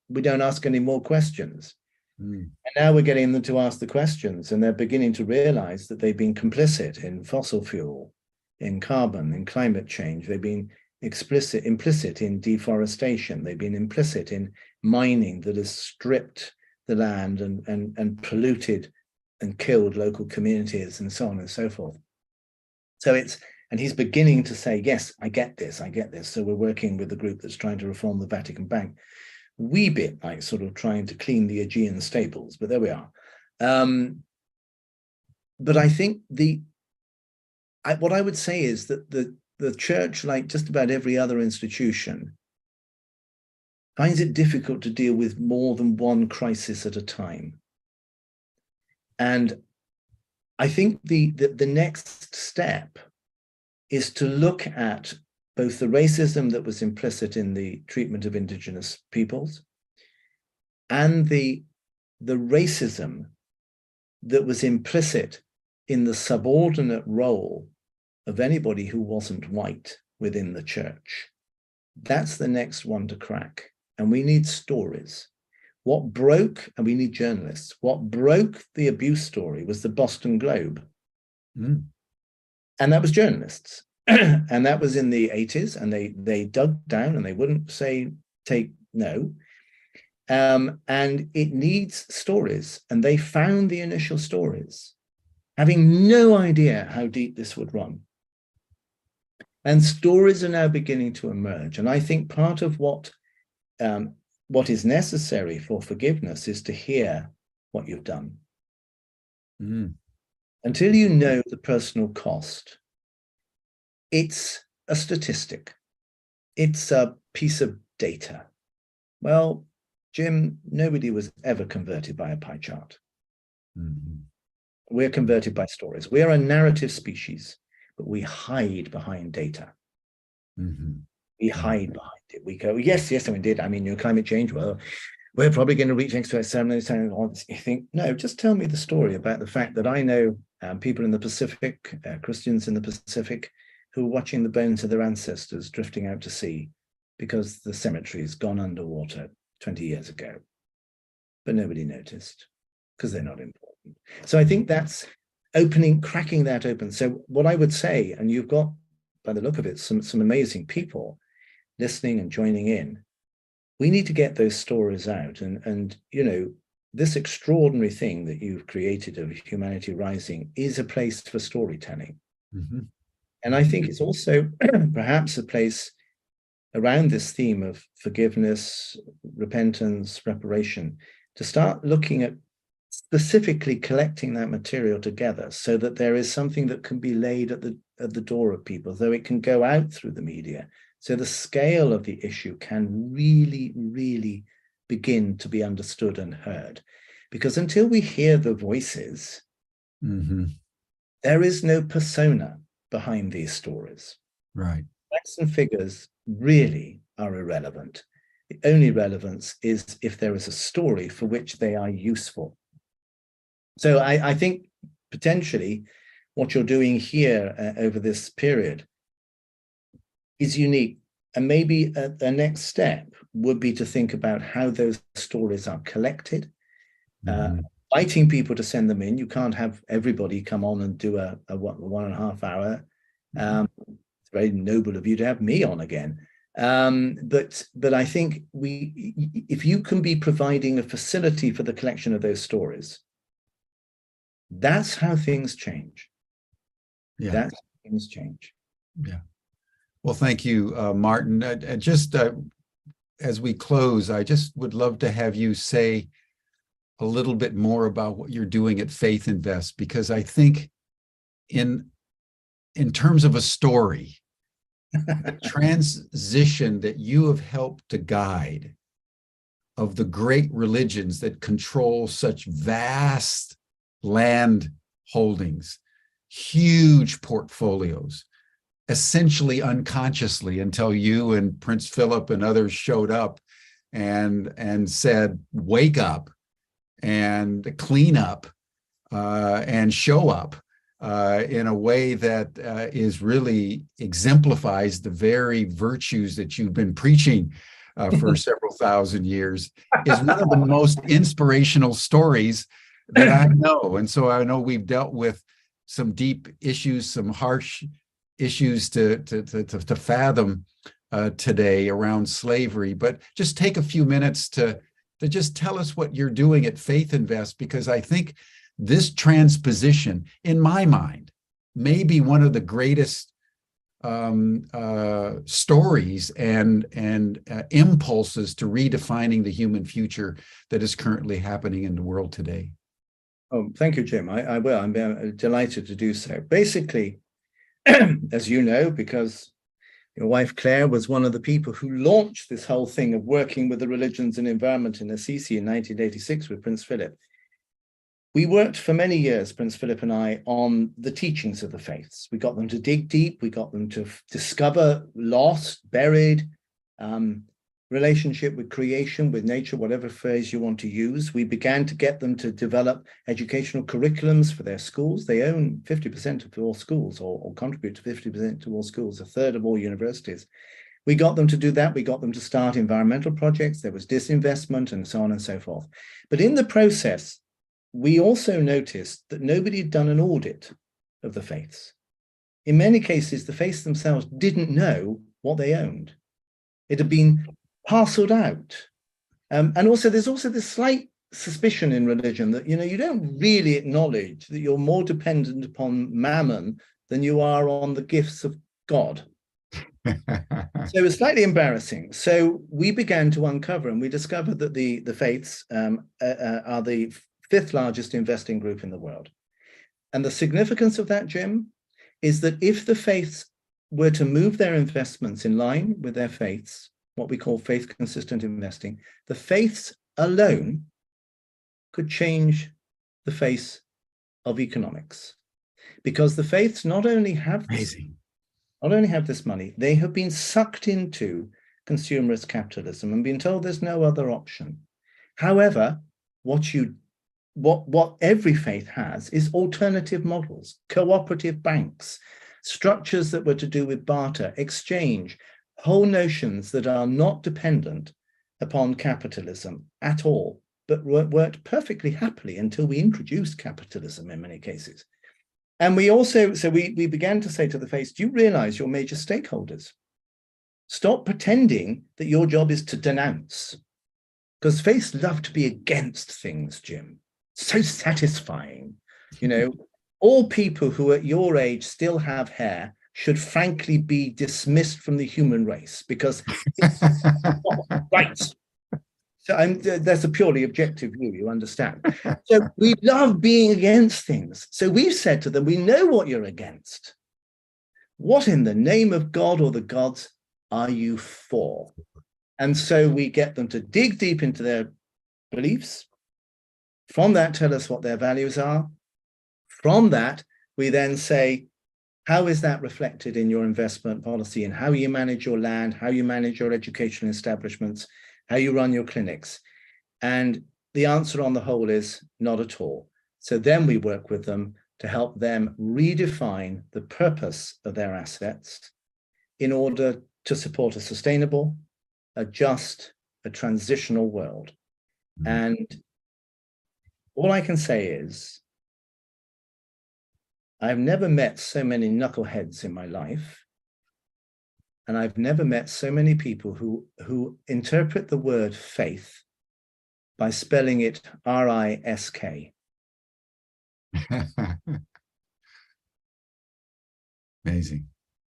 we don't ask any more questions. And now we're getting them to ask the questions, and they're beginning to realize that they've been complicit in fossil fuel, in carbon, in climate change. They've been implicit in deforestation. They've been implicit in mining that has stripped the land and polluted and killed local communities and so on and so forth. So and he's beginning to say, yes, I get this. So we're working with the group that's trying to reform the Vatican Bank. Wee bit like sort of trying to clean the Aegean stables, but there we are. But I think what I would say is that the church, like just about every other institution, finds it difficult to deal with more than one crisis at a time. And I think the next step is to look at both the racism that was implicit in the treatment of indigenous peoples and the racism that was implicit in the subordinate role of anybody who wasn't white within the church. That's the next one to crack. And we need stories. What broke, and we need journalists, what broke the abuse story was the Boston Globe. And that was journalists. And that was in the 80s, and they dug down and they wouldn't take no. And it needs stories. And they found the initial stories, having no idea how deep this would run. And stories are now beginning to emerge. And I think part of what is necessary for forgiveness is to hear what you've done. Until you know the personal cost, it's a statistic. It's a piece of data. Well, Jim, nobody was ever converted by a pie chart. We're converted by stories. We're a narrative species, but we hide behind data. We hide behind it. We go, yes, we did. I mean, climate change, well, we're probably going to reach extraordinary. You think, no, just tell me the story about the fact that I know people in the Pacific, Christians in the Pacific, who are watching the bones of their ancestors drifting out to sea because the cemetery's gone underwater 20 years ago. But nobody noticed because they're not important. So I think that's cracking that open. So what I would say, and you've got, by the look of it, some amazing people listening and joining in. We need to get those stories out. And this extraordinary thing that you've created of Humanity Rising is a place for storytelling. And I think it's also perhaps a place around this theme of forgiveness, repentance, reparation, to start looking at specifically collecting that material together so that there is something that can be laid at the door of people, though it can go out through the media. So the scale of the issue can really, really begin to be understood and heard. Because until we hear the voices, there is no persona behind these stories. Right. Facts and figures really are irrelevant. The only relevance is if there is a story for which they are useful. So I think potentially what you're doing here over this period is unique. And maybe a next step would be to think about how those stories are collected, inviting people to send them in. You can't have everybody come on and do a 1.5 hour. It's very noble of you to have me on again. But I think if you can be providing a facility for the collection of those stories, that's how things change. Yeah. That's how things change. Yeah. Well, thank you, Martin. Just as we close, I just would love to have you say a little bit more about what you're doing at Faithinvest, because I think in terms of a story, the transition that you have helped to guide of the great religions that control such vast land holdings, huge portfolios, essentially unconsciously, until you and Prince Philip and others showed up and said, wake up and clean up and show up in a way that is really exemplifies the very virtues that you've been preaching for several thousand years, is one of the most inspirational stories that I know. And so I know we've dealt with some deep issues, some harsh issues to fathom today around slavery, but just take a few minutes to just tell us what you're doing at Faithinvest, because I think this transposition, in my mind, may be one of the greatest stories and impulses to redefining the human future that is currently happening in the world today. Oh, thank you, Jim. I will. I'm delighted to do so. Basically, as you know, because your wife Claire was one of the people who launched this whole thing of working with the religions and environment in Assisi in 1986 with Prince Philip. We worked for many years, Prince Philip and I, on the teachings of the faiths. We got them to dig deep. We got them to discover lost, buried, relationship with creation, with nature, whatever phrase you want to use. We began to get them to develop educational curriculums for their schools. They own 50% of all schools, or contribute to 50% to all schools, a third of all universities. We got them to do that. We got them to start environmental projects. There was disinvestment and so on and so forth. But in the process, we also noticed that nobody had done an audit of the faiths. In many cases, the faiths themselves didn't know what they owned. It had been parceled out. And also, there's also this slight suspicion in religion that, you don't really acknowledge that you're more dependent upon mammon than you are on the gifts of God. So it was slightly embarrassing. So we began to uncover, and we discovered that the faiths are the 5th largest investing group in the world. And the significance of that, Jim, is that if the faiths were to move their investments in line with their faiths, what we call faith-consistent investing, the faiths alone could change the face of economics. Because the faiths not only have this money, they have been sucked into consumerist capitalism and been told there's no other option. However, what every faith has is alternative models, cooperative banks, structures that were to do with barter, exchange, whole notions that are not dependent upon capitalism at all, but worked perfectly happily until we introduced capitalism in many cases. And we also, we began to say to the faiths, do you realize your major stakeholders? Stop pretending that your job is to denounce. Because faiths love to be against things, Jim. So satisfying. All people who at your age still have hair should frankly be dismissed from the human race, because it's not right. So that's a purely objective view, you understand. So we love being against things. So we've said to them, we know what you're against. What in the name of God or the gods are you for? And so we get them to dig deep into their beliefs. From that, tell us what their values are. From that, we then say, how is that reflected in your investment policy and how you manage your land, how you manage your educational establishments, how you run your clinics? And the answer on the whole is not at all. So then we work with them to help them redefine the purpose of their assets in order to support a sustainable, a just, a transitional world. And all I can say is, I've never met so many knuckleheads in my life, and I've never met so many people who interpret the word faith by spelling it R-I-S-K. Amazing.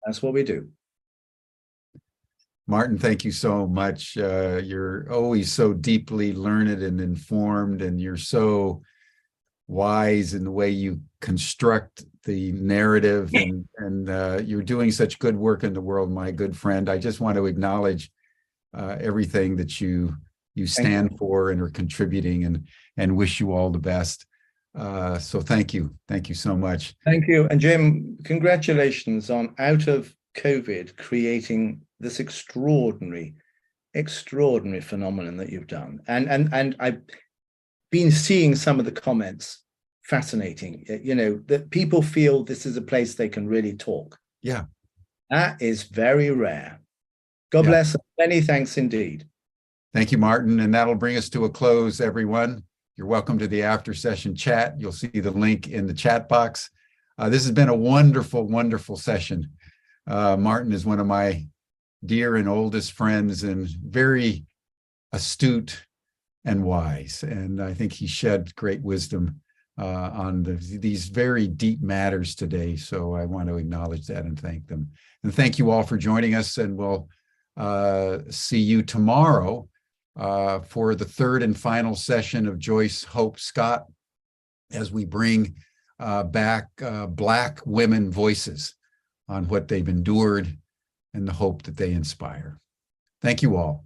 That's what we do. Martin, thank you so much. You're always so deeply learned and informed, and you're so wise in the way you construct the narrative, and you're doing such good work in the world, my good friend. I just want to acknowledge everything that you stand for and are contributing, and wish you all the best. So thank you so much. Thank you. And Jim, congratulations on, out of COVID, creating this extraordinary phenomenon that you've done. And I've been seeing some of the comments. Fascinating, you know, that people feel this is a place they can really talk. Yeah, that is very rare. God bless. Many thanks indeed. Thank you, Martin. And that'll bring us to a close, everyone. You're welcome to the after session chat. You'll see the link in the chat box. This has been a wonderful session. Martin is one of my dear and oldest friends, and very astute and wise. And I think he shed great wisdom on these very deep matters today. So I want to acknowledge that and thank them. And thank you all for joining us. And we'll see you tomorrow for the third and final session of Joyce Hope Scott, as we bring back Black women voices on what they've endured and the hope that they inspire. Thank you all.